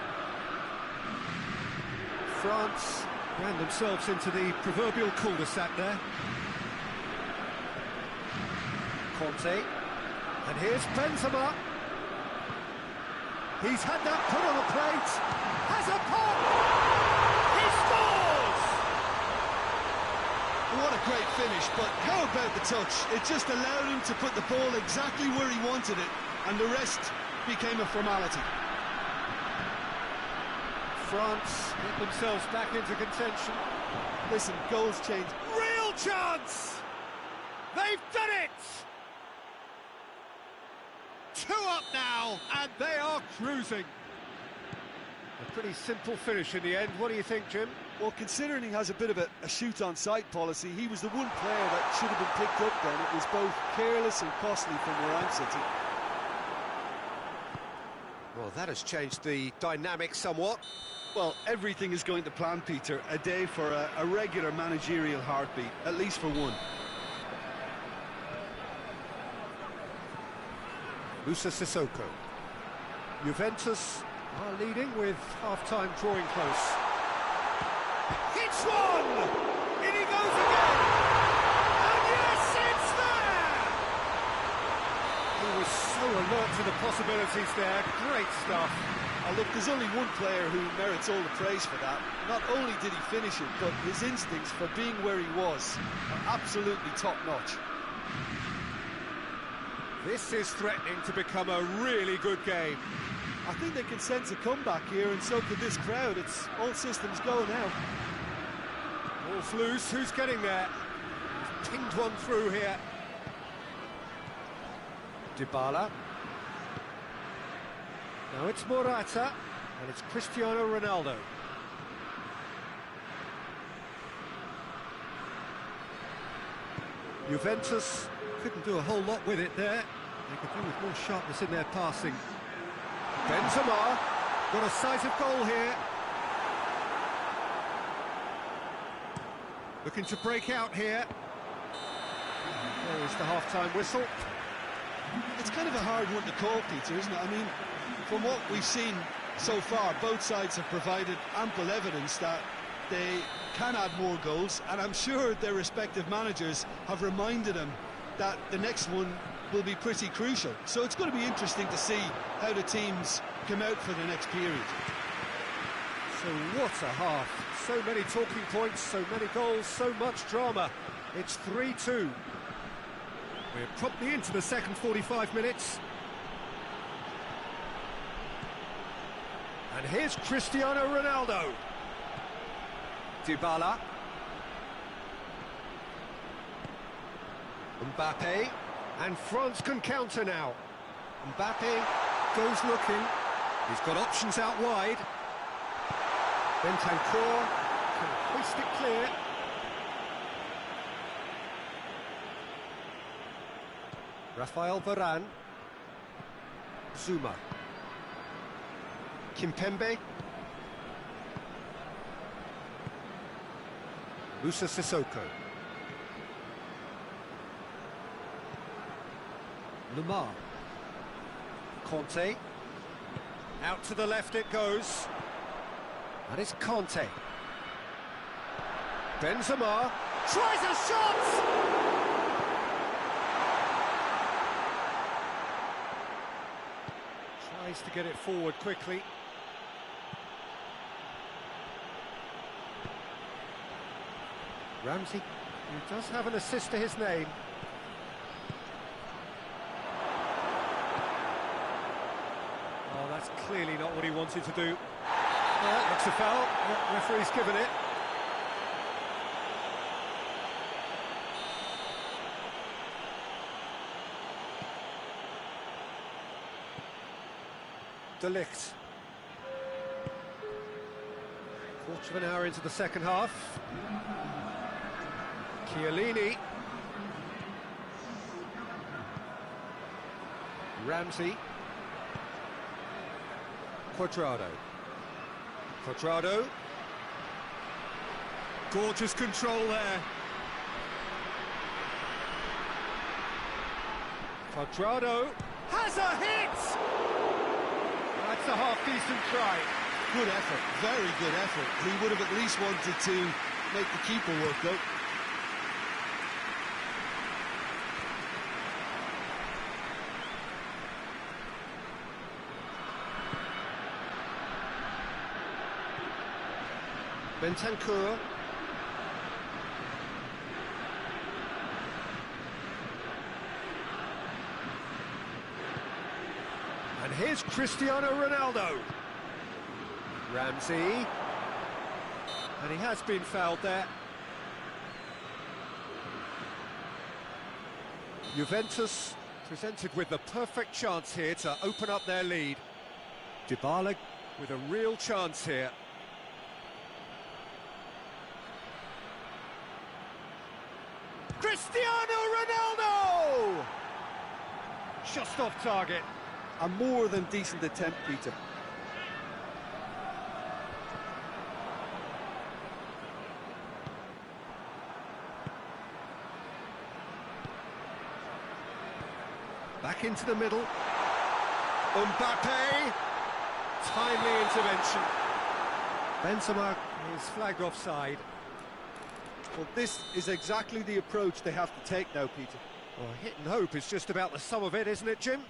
France ran themselves into the proverbial cul-de-sac there. Conte. And here's Benzema. He's had that put on a plate. Has a pop! He scores! What a great finish, but how about the touch? It just allowed him to put the ball exactly where he wanted it, and the rest became a formality. France get themselves back into contention. Listen, goals change. Real chance! They've done it! 2 up now, and they are cruising. A pretty simple finish in the end. What do you think, Jim? Well, considering he has a bit of a shoot-on-sight policy, he was the one player that should have been picked up then. It was both careless and costly from where I'm sitting. Well, that has changed the dynamic somewhat. Well, everything is going to plan, Peter. A day for a regular managerial heartbeat, at least for one. Musa Sissoko. Juventus are leading with half-time drawing close. It's one! In he goes again! And yes, it's there! He was so alert to the possibilities there. Great stuff. Look, there's only one player who merits all the praise for that. Not only did he finish it, but his instincts for being where he was are absolutely top-notch. This is threatening to become a really good game. I think they can sense a comeback here, and so could this crowd. It's all systems go now. Ball's loose. Who's getting there? He's pinged one through here. Dybala. Now it's Morata, and it's Cristiano Ronaldo. Juventus couldn't do a whole lot with it there. They could do with more sharpness in their passing. Benzema got a sight of goal here. Looking to break out here. There is the half-time whistle. It's kind of a hard one to call, Peter, isn't it? I mean, from what we've seen so far, both sides have provided ample evidence that they can add more goals, and I'm sure their respective managers have reminded them that the next one will be pretty crucial. So it's going to be interesting to see how the teams come out for the next period. So what a half. So many talking points, so many goals, so much drama. It's 3-2. We're promptly into the second 45 minutes. And here's Cristiano Ronaldo. Dybala. Mbappe. And France can counter now. Mbappe goes looking. He's got options out wide. Bentancur can hoist it clear. Rafael Varane. Zuma. Kimpembe. Musa Sissoko. Lamar. Conte. Out to the left it goes. And it's Conte. Benzema tries a shot! Tries to get it forward quickly. Ramsey, who does have an assist to his name. Oh, that's clearly not what he wanted to do. Oh, looks a foul. The referee's given it. De Ligt. Quarter of an hour into the second half. Chiellini. Ramsey. Cuadrado. Cuadrado. Gorgeous control there. Cuadrado has a hit! That's a half-decent try. Good effort, very good effort. He would have at least wanted to make the keeper work, though. Bentancur. And here's Cristiano Ronaldo. Ramsey. And he has been fouled there. Juventus presented with the perfect chance here to open up their lead. Dybala with a real chance here. Cristiano Ronaldo! Just off target. A more than decent attempt, Peter. Back into the middle. Mbappe! Timely intervention. Benzema is flagged offside. Well, this is exactly the approach they have to take now, Peter. Well, hit and hope is just about the sum of it, isn't it, Jim?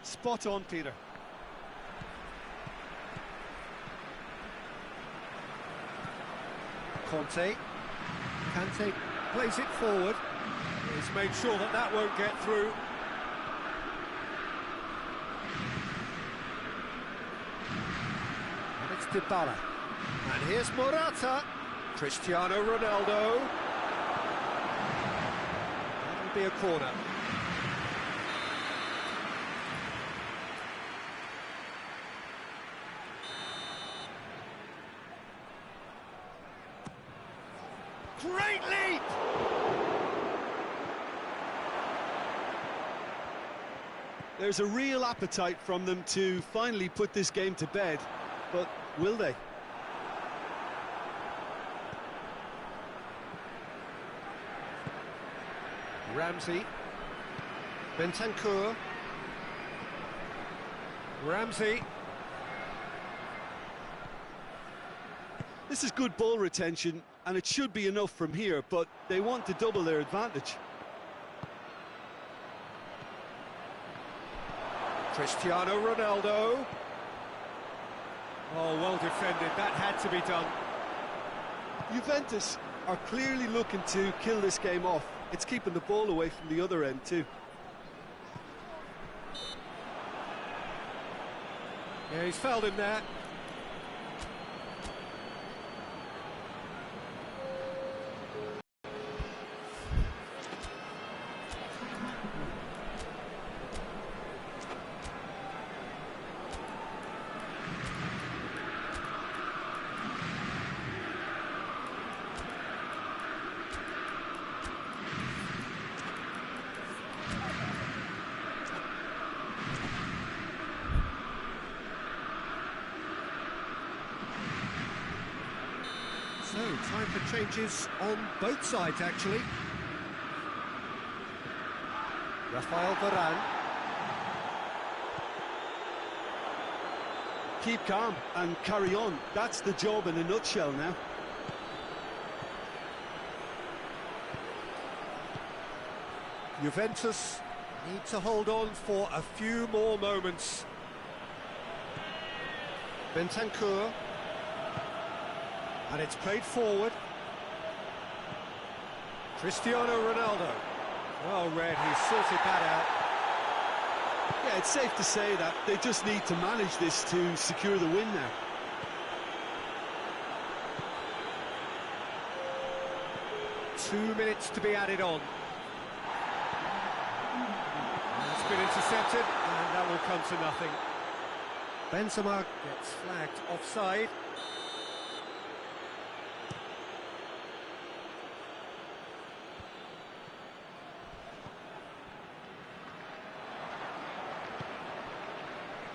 Spot on, Peter. Conte. Kante plays it forward. He's made sure that that won't get through. And it's Dybala. And here's Morata. Cristiano Ronaldo. That'll be a corner. Great leap! There's a real appetite from them to finally put this game to bed, but will they? Ramsey. Bentancur. Ramsey. This is good ball retention, and it should be enough from here, but they want to double their advantage. Cristiano Ronaldo. Oh, well defended. That had to be done. Juventus are clearly looking to kill this game off. It's keeping the ball away from the other end too. Yeah, he's fouled him there. So, time for changes on both sides, actually. Rafael Varane. Keep calm and carry on. That's the job in a nutshell now. Juventus need to hold on for a few more moments. Bentancur. And it's played forward. Cristiano Ronaldo. Well read, he's sorted that out. Yeah, it's safe to say that they just need to manage this to secure the win now. Two minutes to be added on. It's been intercepted, and that will come to nothing. Benzema gets flagged offside.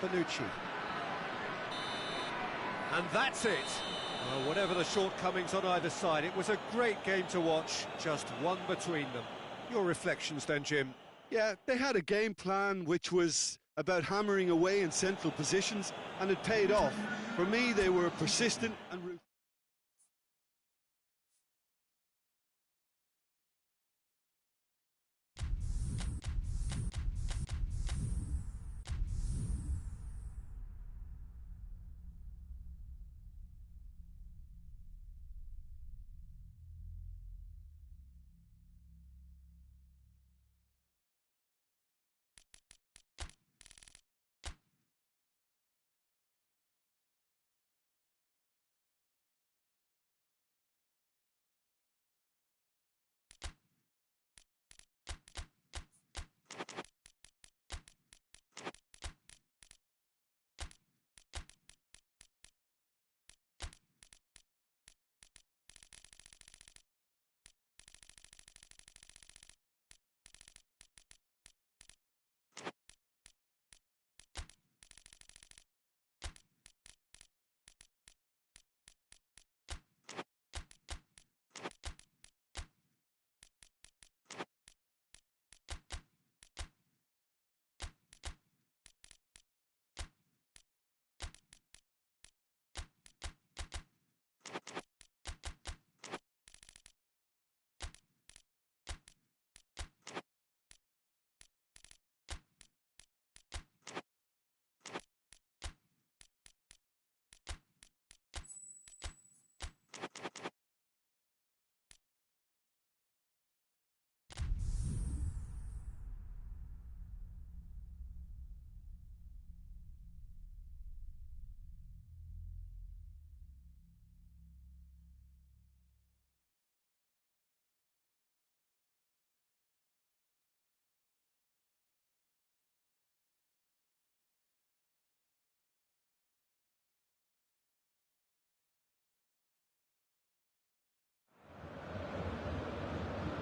Bonucci. And that's it. Well, whatever the shortcomings on either side, it was a great game to watch, just one between them. Your reflections then, Jim? Yeah, they had a game plan which was about hammering away in central positions, and it paid off. For me, they were persistent and ruthless.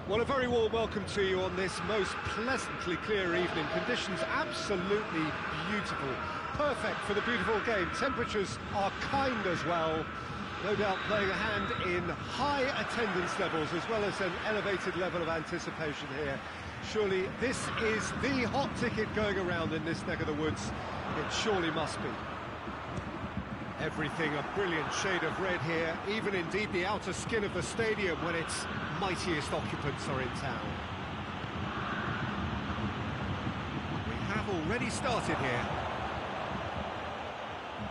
Well, a very warm welcome to you on this most pleasantly clear evening. Conditions absolutely beautiful. Perfect for the beautiful game. Temperatures are kind as well. No doubt playing a hand in high attendance levels as well as an elevated level of anticipation here. Surely this is the hot ticket going around in this neck of the woods. It surely must be. Everything a brilliant shade of red here, even indeed the outer skin of the stadium when its mightiest occupants are in town. We have already started here.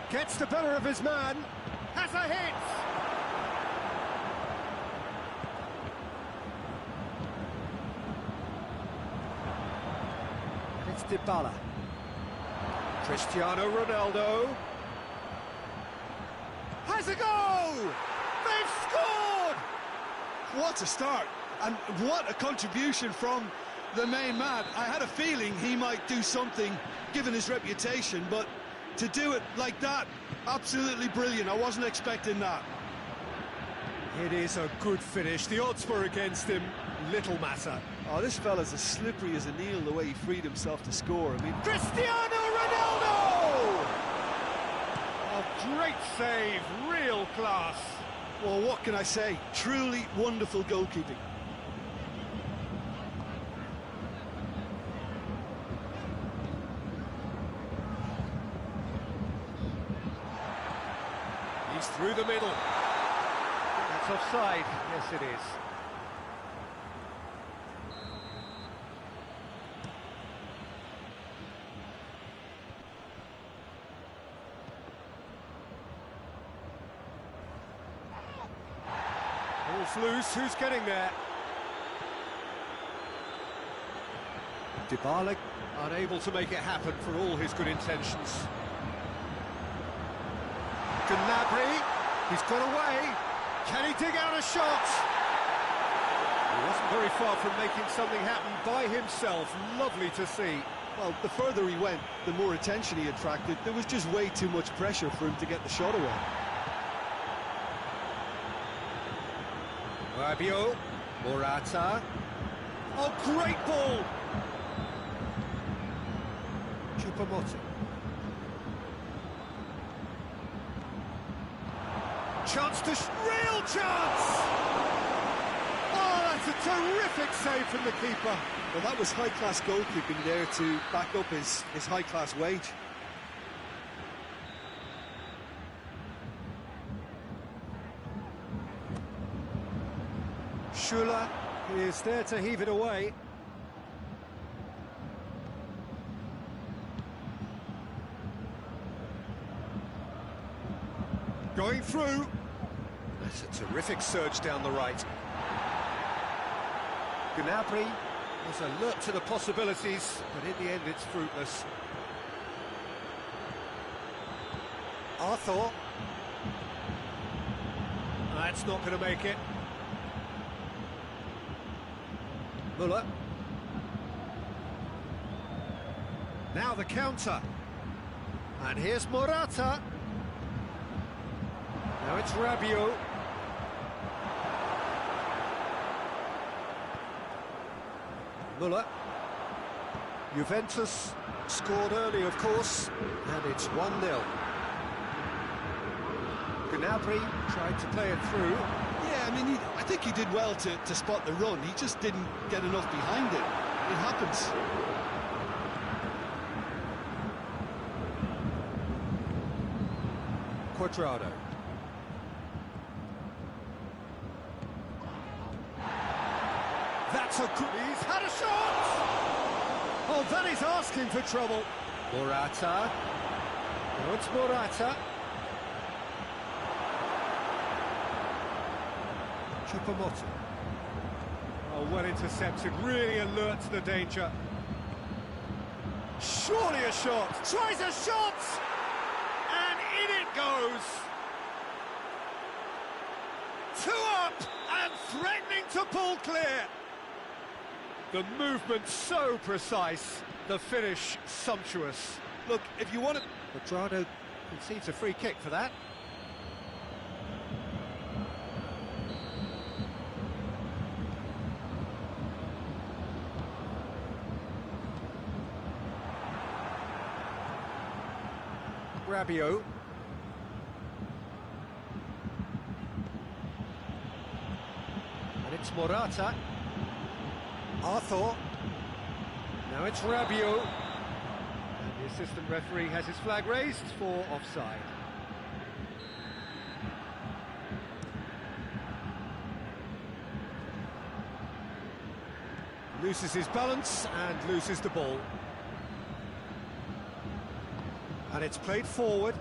Gets the better of his man, has a hit! And it's Dybala. Cristiano Ronaldo. Has a go! They've scored! What a start, and what a contribution from the main man. I had a feeling he might do something, given his reputation, but to do it like that, absolutely brilliant. I wasn't expecting that. It is a good finish. The odds were against him. Little matter. Oh, this fella's as slippery as an eel the way he freed himself to score. I mean, Cristiano Ronaldo! A great save, real class. Well, what can I say? Truly wonderful goalkeeping. He's through the middle. That's offside. Yes, it is. Ball's loose. Who's getting there? Dybala unable to make it happen for all his good intentions. Gnabry, he's got away. Can he dig out a shot? He wasn't very far from making something happen by himself. Lovely to see. Well, the further he went, the more attention he attracted. There was just way too much pressure for him to get the shot away. Rabiot, Morata. Oh, great ball! Chupamoting. Chance to... real chance! Oh, that's a terrific save from the keeper. Well, that was high-class goalkeeping there to back up his high-class wage. Schuller is there to heave it away. Going through. That's a terrific surge down the right. Gnabry is alert to the possibilities, but in the end it's fruitless. Arthur. That's not going to make it. Muller. Now the counter. And here's Morata. Now it's Rabiot. Muller. Juventus scored early, of course, and it's 1-0. Gnabry tried to play it through. Yeah, I mean, I think he did well to spot the run. He just didn't get enough behind it. It happens. Quadrado. That's a good... He's had a shot! Oh, that is asking for trouble. Morata. No, it's Morata. Chupamoting. Oh, well intercepted, really alert to the danger. Surely a shot! Tries a shot! And in it goes! 2 up and threatening to pull clear. The movement so precise, the finish sumptuous. Look, if you want to... Quadrado concedes a free kick for that. Rabiot. And it's Morata. Arthur. Now it's Rabiot. And the assistant referee has his flag raised for offside. Loses his balance and loses the ball. And it's played forward.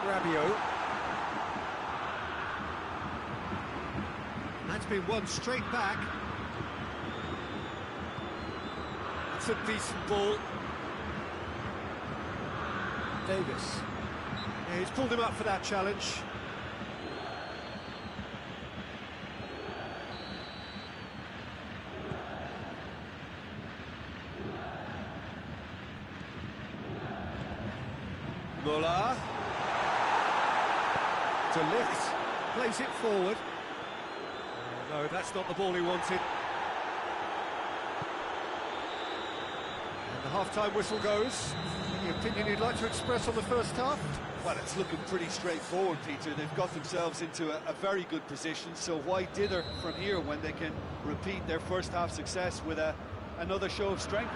Rabiot. That's been won straight back. That's a decent ball. Davis. Yeah, he's pulled him up for that challenge. Muller. To lift, plays it forward. Oh, no, that's not the ball he wanted. And the half-time whistle goes. Any opinion you'd like to express on the first half? Well, it's looking pretty straightforward, Peter. They've got themselves into a very good position, so why dither from here when they can repeat their first half success with another show of strength?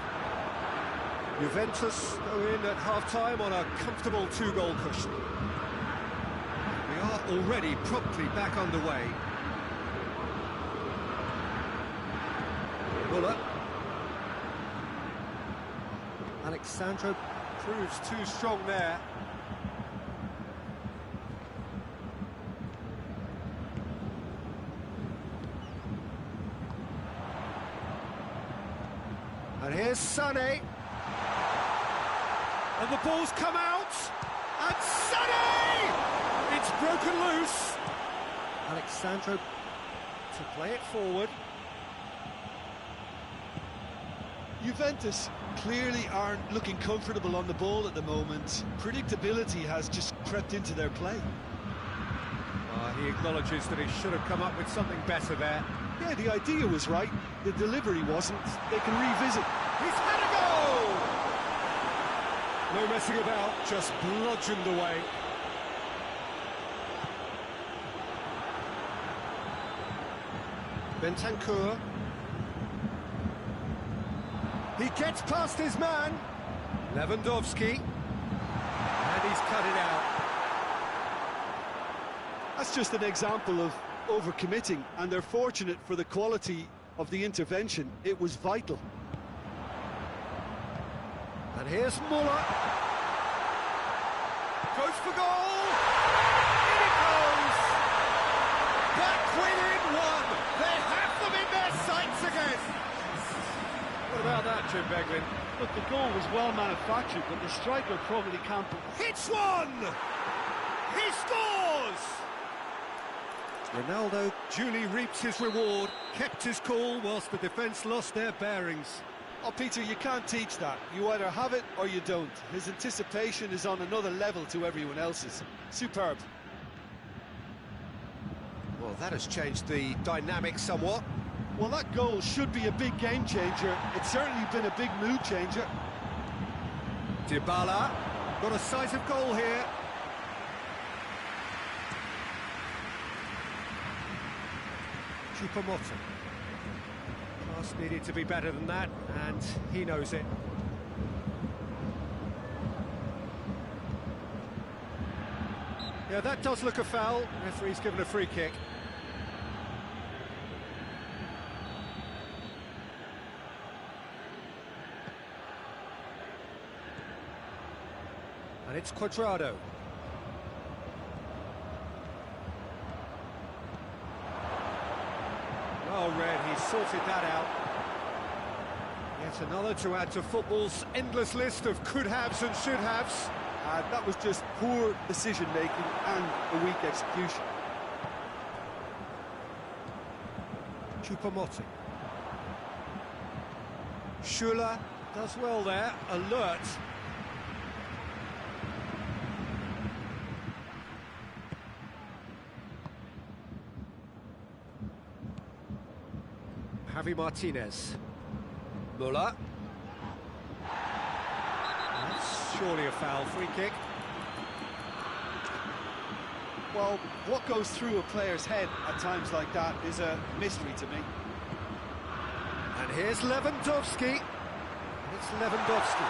Juventus go in at half-time on a comfortable 2-goal cushion. We are already promptly back underway. Muller. Alexandro proves too strong there. And here's Sané. And the ball's come out. And Sané! It's broken loose. Alexandro to play it forward. Juventus clearly aren't looking comfortable on the ball at the moment. Predictability has just crept into their play. He acknowledges that he should have come up with something better there. Yeah, the idea was right. The delivery wasn't. They can revisit. He's had a goal! No messing about, just bludgeoned away. Bentancur. He gets past his man. Lewandowski. And he's cut it out. That's just an example of overcommitting, and they're fortunate for the quality of the intervention. It was vital. And here's Muller. Goes for goal! In it goes! Back within one! They have them in their sights again! What about that, Jim Beglin? Look, the goal was well manufactured, but the striker probably can't... Hits one! He scores! Ronaldo duly reaps his reward, kept his cool whilst the defence lost their bearings. Oh, Peter, you can't teach that. You either have it or you don't. His anticipation is on another level to everyone else's. Superb. Well, that has changed the dynamic somewhat. Well, that goal should be a big game changer. It's certainly been a big mood changer. Dybala got a sight of goal here. Choupo-Moting. Pass needed to be better than that, and he knows it. Yeah, that does look a foul. Referee's given a free kick. And it's Cuadrado. Well read, he sorted that out. Yet another to add to football's endless list of could-haves and should-haves. And that was just poor decision-making and a weak execution. Choupo-Moting. Schuller does well there, alert. Javi Martinez. Muller. That's surely a foul, free kick. Well, what goes through a player's head at times like that is a mystery to me. And here's Lewandowski. It's Lewandowski.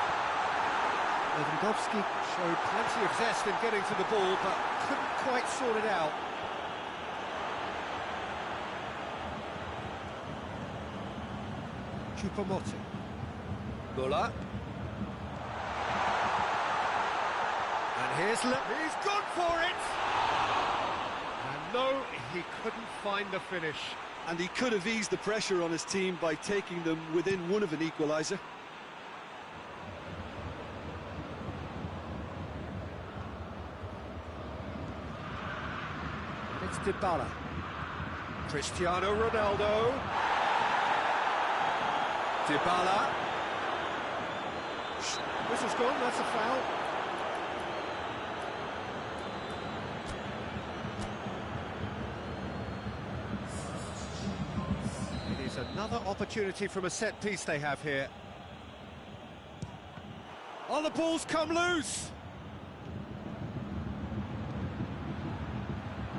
Lewandowski showed plenty of zest in getting to the ball, but couldn't quite sort it out. Choupo-Moting. Müller. And he's gone for it! And no, he couldn't find the finish. And he could have eased the pressure on his team by taking them within one of an equaliser. It's Dybala. Cristiano Ronaldo. Dybala. Whistle's gone, that's a foul. It is another opportunity from a set piece they have here. Oh, the ball's come loose.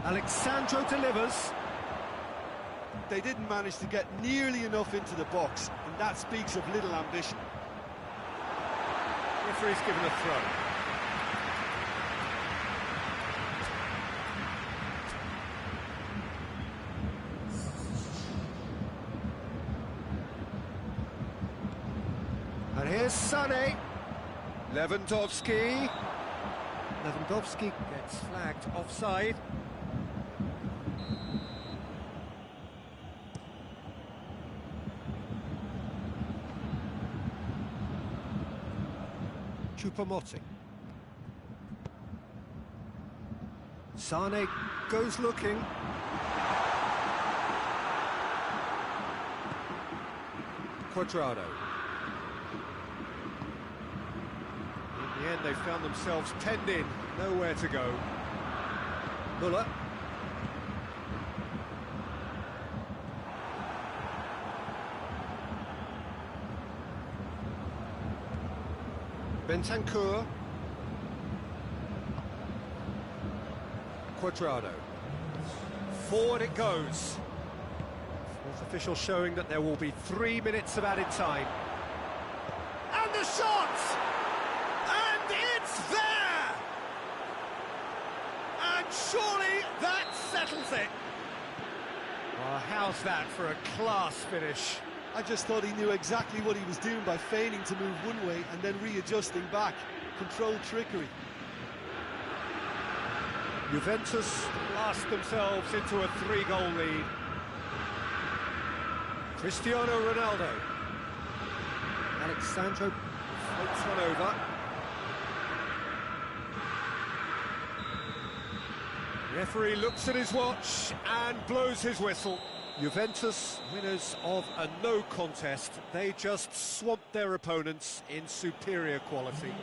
Alexandro delivers. They didn't manage to get nearly enough into the box, and that speaks of little ambition. Referee's given a throw. And here's Sané. Lewandowski. Lewandowski gets flagged offside. Choupo-Moting. Sané goes looking. Cuadrado. In the end, they found themselves penned in, nowhere to go. Müller. Bentancur. Cuadrado. Forward it goes. Fourth official showing that there will be 3 minutes of added time. And the shot! And it's there! And surely that settles it. Well, how's that for a class finish? I just thought he knew exactly what he was doing by feigning to move one way and then readjusting back. Controlled trickery. Juventus blast themselves into a 3-goal lead. Cristiano Ronaldo. Alexandro floats one over. Referee looks at his watch and blows his whistle. Juventus, winners of a no contest. They just swamped their opponents in superior quality.